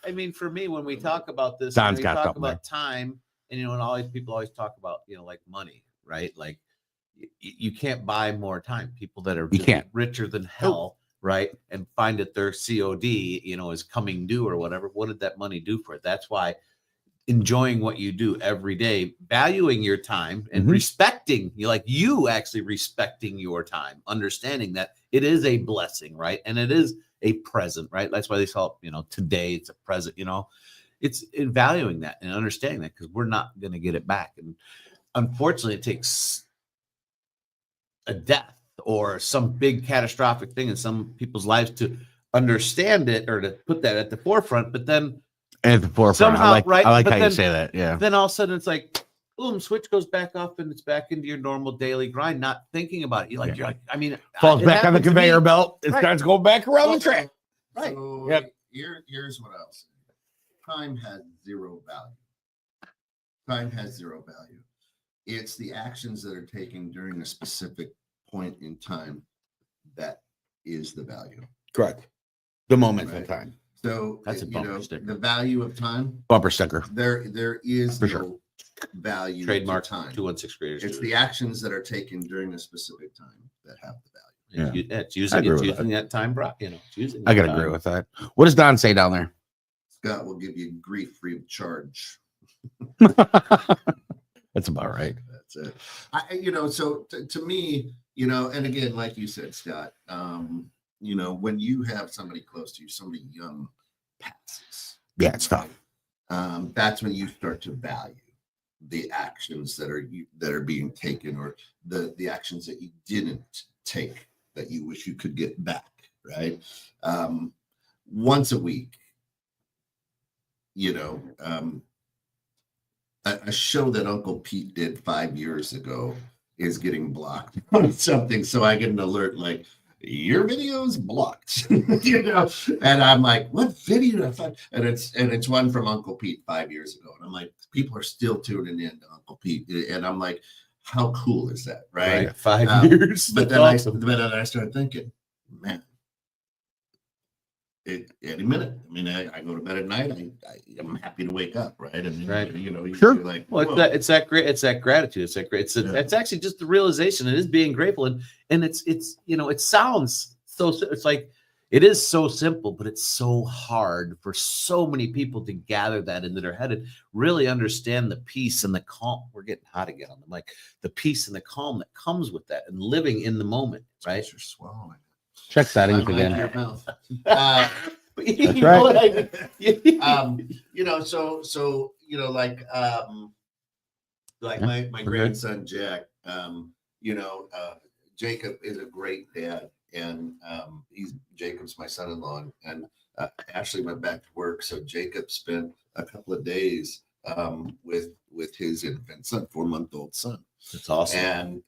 [SPEAKER 3] I mean, for me, when we talk about this,
[SPEAKER 4] Don's
[SPEAKER 3] when we
[SPEAKER 4] got
[SPEAKER 3] talk
[SPEAKER 4] something
[SPEAKER 3] about time, and and all these people always talk about, like money, right? Like you can't buy more time. People that are
[SPEAKER 4] You can't.
[SPEAKER 3] richer than hell, right? And find that their COD, is coming due or whatever. What did that money do for it? That's why enjoying what you do every day, valuing your time and respecting you actually respecting your time, understanding that it is a blessing, right? And it is a present, right? That's why they call it, today it's a present, it's in valuing that and understanding that because we're not going to get it back. And unfortunately, it takes a death or some big catastrophic thing in some people's lives to understand it or to put that at the forefront. But then
[SPEAKER 4] At the forefront.
[SPEAKER 3] somehow,
[SPEAKER 4] I like
[SPEAKER 3] but
[SPEAKER 4] how
[SPEAKER 3] then,
[SPEAKER 4] you say that. Yeah.
[SPEAKER 3] Then all of a sudden it's like, boom, switch goes back off and it's back into your normal daily grind, not thinking about it. You're like, I mean,
[SPEAKER 4] Falls
[SPEAKER 3] it
[SPEAKER 4] back on the
[SPEAKER 3] happened to me.
[SPEAKER 4] conveyor belt. It
[SPEAKER 3] Right.
[SPEAKER 4] starts going back around the track.
[SPEAKER 3] Right.
[SPEAKER 5] So
[SPEAKER 4] Yep.
[SPEAKER 5] here's what I'll say. Time has zero value. Time has zero value. It's the actions that are taken during a specific point in time that is the value.
[SPEAKER 4] Correct. The moment in
[SPEAKER 5] Right.
[SPEAKER 4] time.
[SPEAKER 5] So
[SPEAKER 3] That's a bumper sticker.
[SPEAKER 5] the value of time,
[SPEAKER 4] Bumper sticker.
[SPEAKER 5] there is
[SPEAKER 4] For
[SPEAKER 5] no
[SPEAKER 4] sure.
[SPEAKER 5] value
[SPEAKER 3] Trademark
[SPEAKER 5] to time.
[SPEAKER 3] 216 creators.
[SPEAKER 5] It's the actions that are taken during a specific time that have the value.
[SPEAKER 4] Yeah.
[SPEAKER 3] It's
[SPEAKER 4] I
[SPEAKER 3] using
[SPEAKER 4] agree with
[SPEAKER 3] using that time, bro. It's using.
[SPEAKER 4] I
[SPEAKER 3] that
[SPEAKER 4] can
[SPEAKER 3] time.
[SPEAKER 4] agree with that. What does Don say down there?
[SPEAKER 5] Scott will give you grief free of charge.
[SPEAKER 4] That's about right.
[SPEAKER 5] That's it. So to me, and again, like you said, Scott, when you have somebody close to you, somebody young passes.
[SPEAKER 4] Yeah, it's tough.
[SPEAKER 5] That's when you start to value the actions that are being taken, or the actions that you didn't take that you wish you could get back. Right. Once a week, a show that Uncle Pete did 5 years ago is getting blocked on something. So I get an alert like, your video's blocked, and I'm like, what video did I find? And it's one from Uncle Pete 5 years ago. And I'm like, people are still tuning in to Uncle Pete. And I'm like, how cool is that? Right.
[SPEAKER 3] 5 years.
[SPEAKER 5] But then I started thinking, man, any minute. I mean, I go to bed at night. I'm happy to wake up, right? And
[SPEAKER 3] Right.
[SPEAKER 4] Sure.
[SPEAKER 5] you're like,
[SPEAKER 3] Well,
[SPEAKER 5] whoa.
[SPEAKER 3] it's that great. It's that gratitude. It's that great. It's actually just the realization. It is being grateful, and it's it sounds so. It's like it is so simple, but it's so hard for so many people to gather that into their head and really understand the peace and the calm. We're getting hot again on the mic. The peace and the calm that comes with that, and living in the moment, right?
[SPEAKER 5] You're swallowing.
[SPEAKER 4] Check settings
[SPEAKER 5] I like
[SPEAKER 4] again.
[SPEAKER 5] your mouth.
[SPEAKER 3] That's
[SPEAKER 4] right.
[SPEAKER 5] Like
[SPEAKER 4] Yeah,
[SPEAKER 5] my
[SPEAKER 4] we're good.
[SPEAKER 5] grandson Jack, Jacob is a great dad, and Jacob's my son-in-law, and Ashley went back to work, so Jacob spent a couple of days with his infant son, 4-month-old son.
[SPEAKER 3] That's awesome.
[SPEAKER 5] And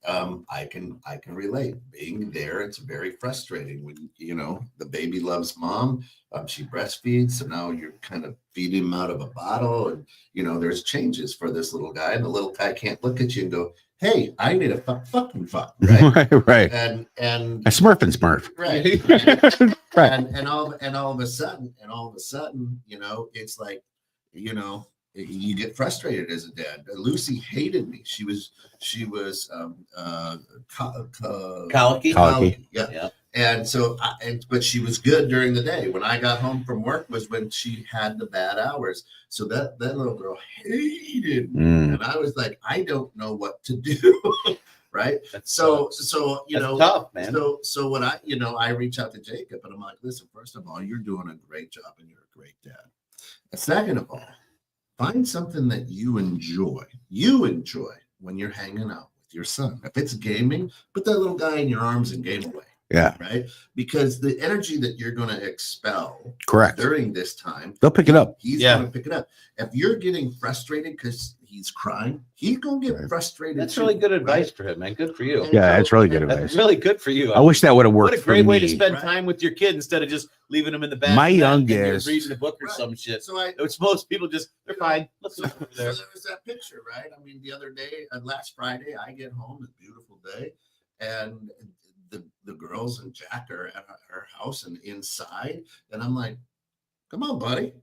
[SPEAKER 5] I can relate. Being there, it's very frustrating when the baby loves mom. She breastfeeds, so now you're kind of feeding him out of a bottle, and there's changes for this little guy, and the little guy can't look at you and go, "Hey, I need a fucking fuck," right?
[SPEAKER 4] Right.
[SPEAKER 5] And
[SPEAKER 4] A Smurf and Smurf.
[SPEAKER 5] right,
[SPEAKER 4] Right.
[SPEAKER 5] and all of a sudden, it's like, you get frustrated as a dad. Lucy hated me. She was
[SPEAKER 3] Colicky.
[SPEAKER 4] Colicky.
[SPEAKER 5] Yeah.
[SPEAKER 3] Yeah.
[SPEAKER 5] And so, but she was good during the day. When I got home from work was when she had the bad hours. So that little girl hated me. And I was like, I don't know what to do. Right.
[SPEAKER 3] That's
[SPEAKER 5] So,
[SPEAKER 3] that's tough, man.
[SPEAKER 5] So when I reach out to Jacob and I'm like, listen, first of all, you're doing a great job and you're a great dad. Second of all, find something that you enjoy. You enjoy when you're hanging out with your son. If it's gaming, put that little guy in your arms and game away.
[SPEAKER 4] Yeah.
[SPEAKER 5] Right. Because the energy that you're going to expel
[SPEAKER 4] Correct.
[SPEAKER 5] during this time,
[SPEAKER 4] They'll pick it up.
[SPEAKER 5] he's going to pick it up. If you're getting frustrated because he's crying, he's going to get frustrated.
[SPEAKER 3] That's
[SPEAKER 5] too,
[SPEAKER 3] really good advice
[SPEAKER 5] right?
[SPEAKER 3] for him, man. Good for you.
[SPEAKER 5] And
[SPEAKER 4] Yeah,
[SPEAKER 5] so-
[SPEAKER 4] it's really good
[SPEAKER 5] and-
[SPEAKER 4] advice.
[SPEAKER 3] That's really good for you.
[SPEAKER 4] I wish that would have worked.
[SPEAKER 3] What a great
[SPEAKER 4] for
[SPEAKER 3] way
[SPEAKER 4] me.
[SPEAKER 3] to spend
[SPEAKER 5] Right.
[SPEAKER 3] time with your kid instead of just leaving them in the back.
[SPEAKER 4] My
[SPEAKER 3] and you're
[SPEAKER 4] youngest-
[SPEAKER 3] reading a book or
[SPEAKER 5] Right.
[SPEAKER 3] some shit.
[SPEAKER 5] So I,
[SPEAKER 3] Which most people just they're fine. Let's
[SPEAKER 5] So,
[SPEAKER 3] look over
[SPEAKER 5] so
[SPEAKER 3] there.
[SPEAKER 5] there was that picture, right? I mean, the other day, last Friday, I get home, it's a beautiful day, and the girls and Jack are at our house and inside, and I'm like, "Come on, buddy,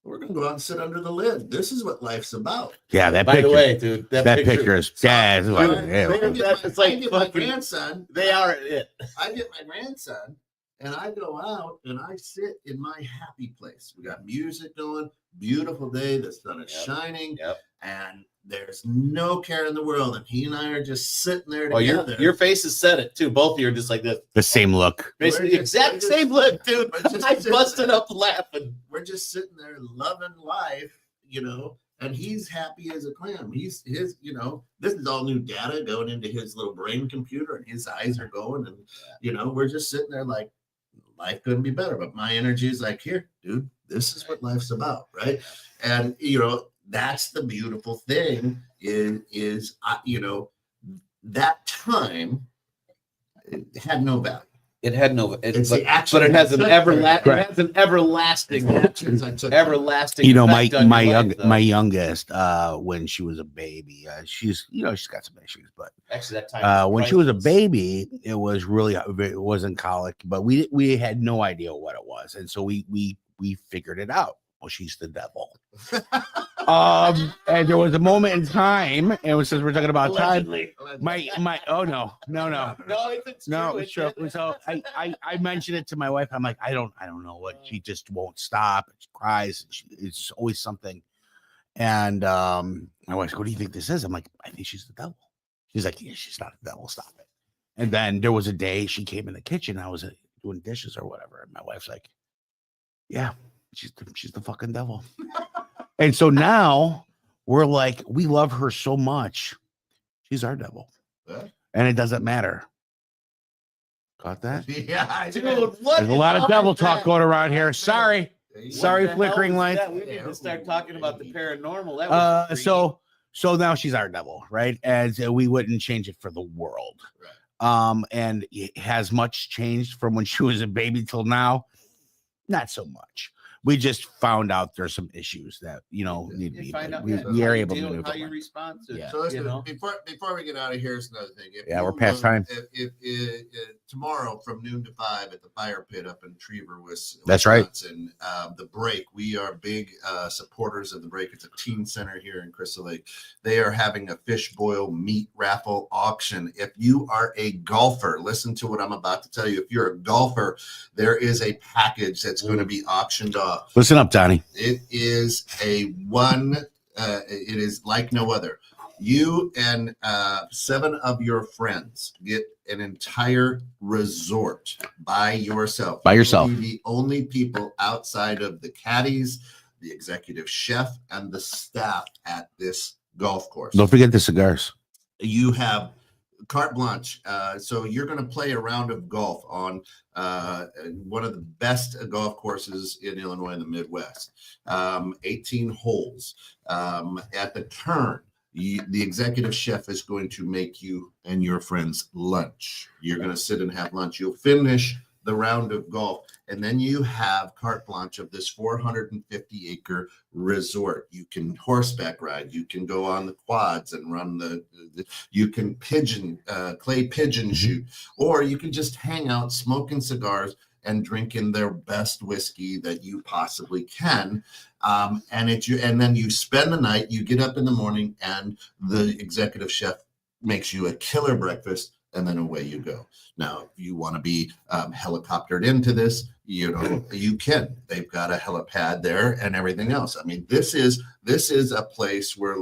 [SPEAKER 5] we're gonna go out and sit under the lid. This is what life's about."
[SPEAKER 4] Yeah, that
[SPEAKER 3] By
[SPEAKER 4] picture.
[SPEAKER 3] the way, dude,
[SPEAKER 4] that picture is
[SPEAKER 5] So,
[SPEAKER 4] yeah, it's like,
[SPEAKER 5] I-
[SPEAKER 4] yeah.
[SPEAKER 5] I get
[SPEAKER 3] That's-
[SPEAKER 5] my-
[SPEAKER 3] it's like
[SPEAKER 5] I get my
[SPEAKER 3] fucking-
[SPEAKER 5] grandson.
[SPEAKER 3] They are it.
[SPEAKER 5] I get my grandson and I go out and I sit in my happy place. We got music going, beautiful day, the sun is
[SPEAKER 3] Yep.
[SPEAKER 5] shining,
[SPEAKER 3] Yep.
[SPEAKER 5] and there's no care in the world. And he and I are just sitting there
[SPEAKER 3] Well,
[SPEAKER 5] together.
[SPEAKER 3] your faces said it too. Both of you are just like this.
[SPEAKER 4] The same look.
[SPEAKER 3] Basically,
[SPEAKER 5] We're
[SPEAKER 3] the
[SPEAKER 5] just-
[SPEAKER 3] exact
[SPEAKER 5] we're just-
[SPEAKER 3] same look, dude.
[SPEAKER 5] we're just
[SPEAKER 3] I
[SPEAKER 5] sitting
[SPEAKER 3] busted
[SPEAKER 5] there.
[SPEAKER 3] up laughing.
[SPEAKER 5] We're just sitting there loving life, and he's happy as a clam. He's his, this is all new data going into his little brain computer, and his eyes are going, and we're just sitting there like life couldn't be better. But my energy is like, here, dude, this is what life's about, right? And that's the beautiful thing is that time it had no value.
[SPEAKER 3] It had no,
[SPEAKER 5] It's the action
[SPEAKER 3] but it has an
[SPEAKER 5] I took
[SPEAKER 3] everlasting.
[SPEAKER 5] there.
[SPEAKER 3] It has an everlasting,
[SPEAKER 5] It's the actions I took.
[SPEAKER 3] everlasting.
[SPEAKER 4] My
[SPEAKER 3] effect on your life, though.
[SPEAKER 4] my youngest, when she was a baby, she's got some issues, but
[SPEAKER 3] Actually, that time
[SPEAKER 4] when she was a
[SPEAKER 3] priceless.
[SPEAKER 4] baby, it wasn't colic, but we had no idea what it was, and so we figured it out. Well, she's the devil. And there was a moment in time, and since we're talking about time, my oh no,
[SPEAKER 3] No, it's
[SPEAKER 4] no,
[SPEAKER 3] true.
[SPEAKER 4] it's true. So I mentioned it to my wife. I'm like, I don't know what. She just won't stop. She cries. It's always something. And my wife's like, what do you think this is? I'm like, I think she's the devil. She's like, yeah, she's not the devil. Stop it. And then there was a day she came in the kitchen. I was doing dishes or whatever, and my wife's like, yeah, she's the fucking devil. And so now we're like, we love her so much. She's our devil.
[SPEAKER 5] Yeah.
[SPEAKER 4] And it doesn't matter. Got that?
[SPEAKER 5] Yeah,
[SPEAKER 3] Dude,
[SPEAKER 4] There's a lot of devil talk going around here. Sorry. Sorry,
[SPEAKER 3] What the
[SPEAKER 4] flickering
[SPEAKER 3] hell was
[SPEAKER 4] lights.
[SPEAKER 3] that? We need to start talking about the paranormal. That was freaky.
[SPEAKER 4] So now she's our devil, right? And we wouldn't change it for the world.
[SPEAKER 5] Right.
[SPEAKER 4] And it has much changed from when she was a baby till now? Not so much. We just found out there's some issues that need to
[SPEAKER 3] You
[SPEAKER 4] be.
[SPEAKER 3] find out
[SPEAKER 4] We
[SPEAKER 3] how
[SPEAKER 4] are
[SPEAKER 3] you
[SPEAKER 4] able to
[SPEAKER 3] deal,
[SPEAKER 4] maneuver.
[SPEAKER 3] how you respond to
[SPEAKER 4] Yeah.
[SPEAKER 5] So listen,
[SPEAKER 3] you know?
[SPEAKER 5] before we get out of here, here's another thing. If
[SPEAKER 4] Yeah, we're
[SPEAKER 5] you,
[SPEAKER 4] past time.
[SPEAKER 5] If tomorrow from noon to 5 at the fire pit up in Trever,
[SPEAKER 4] That's right.
[SPEAKER 5] Wisconsin, the Break. We are big supporters of the Break. It's a teen center here in Crystal Lake. They are having a fish boil meat raffle auction. If you are a golfer, listen to what I'm about to tell you. If you're a golfer, there is a package that's going to be auctioned off.
[SPEAKER 4] Listen up, Donnie.
[SPEAKER 5] It is it is like no other. You and 7 of your friends get an entire resort by yourself.
[SPEAKER 4] By
[SPEAKER 5] You will
[SPEAKER 4] yourself.
[SPEAKER 5] be the only people outside of the caddies, the executive chef, and the staff at this golf course.
[SPEAKER 4] Don't forget the cigars.
[SPEAKER 5] You have carte blanche. So you're going to play a round of golf on one of the best golf courses in Illinois in the Midwest. 18 holes. At the turn, the executive chef is going to make you and your friends lunch. You're going to sit and have lunch. You'll finish the round of golf, and then you have carte blanche of this 450-acre resort. You can horseback ride. You can go on the quads and run you can clay pigeon shoot, or you can just hang out smoking cigars and drinking their best whiskey that you possibly can. And then you spend the night, you get up in the morning, and the executive chef makes you a killer breakfast, and then away you go. Now, if you want to be helicoptered into this, you can. They've got a helipad there and everything else. I mean, this is a place where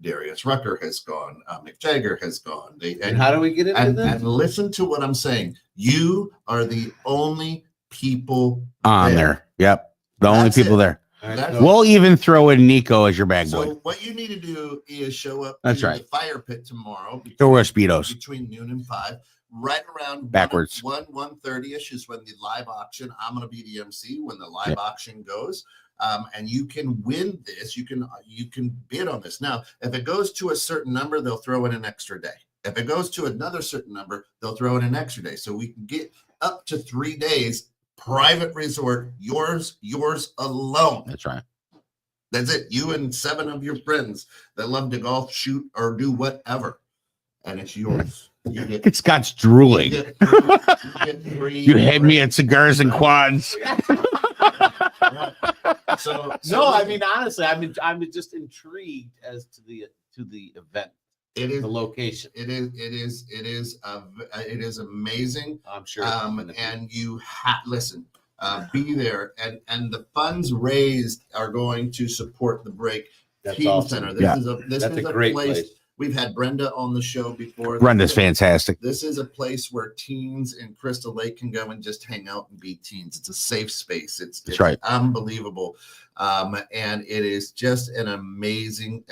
[SPEAKER 5] Darius Rucker has gone, Mick Jagger has gone.
[SPEAKER 3] And how do we get into this?
[SPEAKER 5] And listen to what I'm saying. You are the only people
[SPEAKER 4] On there. Yep. The only
[SPEAKER 5] That's
[SPEAKER 4] people
[SPEAKER 5] it.
[SPEAKER 4] there.
[SPEAKER 3] All right,
[SPEAKER 5] That's-
[SPEAKER 3] so-
[SPEAKER 4] We'll even throw in Nico as your bag boy.
[SPEAKER 5] So what you need to do is show up
[SPEAKER 4] That's
[SPEAKER 5] to
[SPEAKER 4] right.
[SPEAKER 5] the fire pit tomorrow.
[SPEAKER 4] He'll wear Speedos.
[SPEAKER 5] Between noon and 5. Right around
[SPEAKER 4] Backwards.
[SPEAKER 5] 1:30ish is when the live auction. I'm going to be the MC when the live auction goes. And you can win this. You can bid on this. Now, if it goes to a certain number, they'll throw in an extra day. If it goes to another certain number, they'll throw in an extra day. So we can get up to 3 days. Private resort, yours alone.
[SPEAKER 4] That's right.
[SPEAKER 5] That's it. You and 7 of your friends that love to golf, shoot, or do whatever, and it's yours. You get.
[SPEAKER 4] Scott's drooling.
[SPEAKER 5] You get three.
[SPEAKER 4] You had me at cigars and quads.
[SPEAKER 5] So
[SPEAKER 3] No, I mean honestly, I'm just intrigued as to the event,
[SPEAKER 5] it is
[SPEAKER 3] the location.
[SPEAKER 5] It is amazing.
[SPEAKER 3] I'm sure.
[SPEAKER 5] And you listen. Be there, and the funds raised are going to support the Break
[SPEAKER 3] That's
[SPEAKER 5] Team
[SPEAKER 3] awesome.
[SPEAKER 5] Center. This
[SPEAKER 4] Yeah.
[SPEAKER 5] is a
[SPEAKER 3] That's a great place.
[SPEAKER 5] We've had Brenda on the show before.
[SPEAKER 4] Brenda's fantastic.
[SPEAKER 5] This is a place where teens in Crystal Lake can go and just hang out and be teens. It's a safe space. It's
[SPEAKER 4] right.
[SPEAKER 5] unbelievable. And it is just an amazing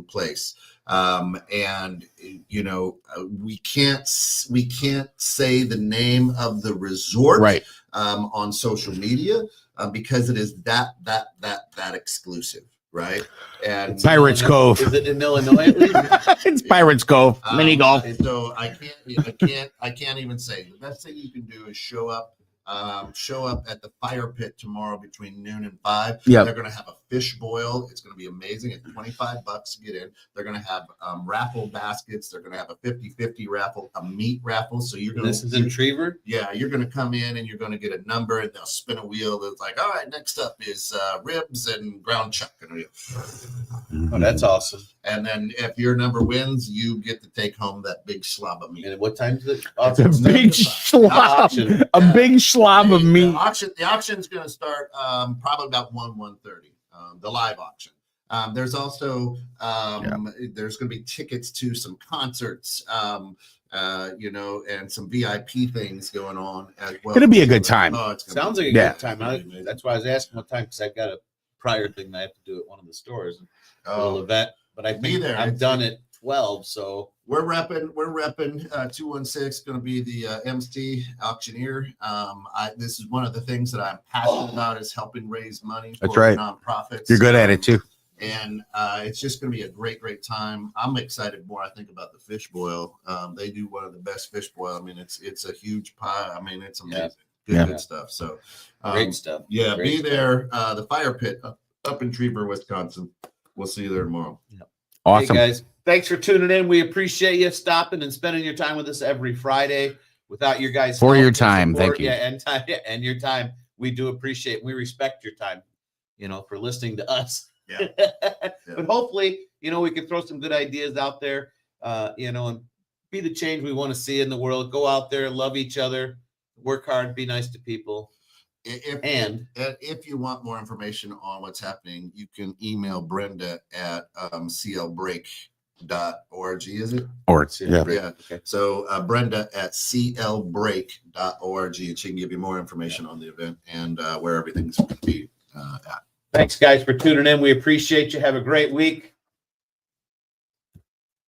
[SPEAKER 5] place. And you know, we can't say the name of the resort
[SPEAKER 4] Right.
[SPEAKER 5] On social media because it is that exclusive, right? And
[SPEAKER 4] Pirates Cove.
[SPEAKER 3] Is it in Illinois at least?
[SPEAKER 4] It's Pirates Cove. Mini golf.
[SPEAKER 5] So I can't even say. The best thing you can do is show up at the fire pit tomorrow between noon and 5.
[SPEAKER 4] Yep.
[SPEAKER 5] They're going to have a fish boil. It's going to be amazing. It's $25 to get in. They're going to have raffle baskets. They're going to have a 50-50 raffle, a meat raffle. So you're going
[SPEAKER 3] This is in Trevor.
[SPEAKER 5] yeah, you're going to come in and you're going to get a number and they'll spin a wheel. That's like, all right, next up is ribs and ground chuck.
[SPEAKER 3] Oh, that's awesome.
[SPEAKER 5] And then if your number wins, you get to take home that big slob of meat.
[SPEAKER 3] And what time is it?
[SPEAKER 4] It's a big slob.
[SPEAKER 3] Auction.
[SPEAKER 4] A big slob of meat.
[SPEAKER 5] The auction's going to start probably about 1:30. The live auction. There's also there's going to be tickets to some concerts, you know, and some VIP things going on as well.
[SPEAKER 4] It'll be a good time.
[SPEAKER 5] Oh, it's gonna
[SPEAKER 3] Sounds
[SPEAKER 5] be-
[SPEAKER 3] like a
[SPEAKER 4] Yeah.
[SPEAKER 3] good time. That's why I was asking what time because I've got a prior thing that I have to do at one of the stores, a little
[SPEAKER 5] Oh,
[SPEAKER 3] event. But I
[SPEAKER 5] Be
[SPEAKER 3] think
[SPEAKER 5] there.
[SPEAKER 3] I'm done at 12, so
[SPEAKER 5] we're repping 216 going to be the MC auctioneer. This is one of the things that I'm passionate about is helping raise money for
[SPEAKER 4] That's right.
[SPEAKER 5] nonprofits.
[SPEAKER 4] You're good at it too.
[SPEAKER 5] And it's just going to be a great time. I'm excited more, I think, about the fish boil. They do one of the best fish boil. I mean, it's a huge pie. I mean, it's amazing.
[SPEAKER 4] Yeah.
[SPEAKER 5] Good stuff. So
[SPEAKER 3] great stuff.
[SPEAKER 5] yeah,
[SPEAKER 3] Great
[SPEAKER 5] be
[SPEAKER 3] stuff.
[SPEAKER 5] there. The fire pit up in Trevor, Wisconsin. We'll see you there tomorrow.
[SPEAKER 4] Awesome.
[SPEAKER 3] Hey guys, thanks for tuning in. We appreciate you stopping and spending your time with us every Friday. Without your guys'
[SPEAKER 4] For
[SPEAKER 3] help
[SPEAKER 4] your
[SPEAKER 3] and
[SPEAKER 4] time,
[SPEAKER 3] support,
[SPEAKER 4] thank you.
[SPEAKER 3] and time and your time, we do appreciate. We respect your time, you know, for listening to us.
[SPEAKER 5] Yeah.
[SPEAKER 3] But hopefully, you know, we can throw some good ideas out there, you know, and be the change we want to see in the world. Go out there, love each other, work hard, be nice to people.
[SPEAKER 5] If you want more information on what's happening, you can email Brenda at clbreak.org. Is it?
[SPEAKER 4] Or it's
[SPEAKER 3] Yeah.
[SPEAKER 5] Yeah.
[SPEAKER 3] Okay.
[SPEAKER 5] So Brenda at clbreak.org, and she can give you more information on the event and where everything's going to be at.
[SPEAKER 3] Thanks, guys, for tuning in. We appreciate you. Have a great week.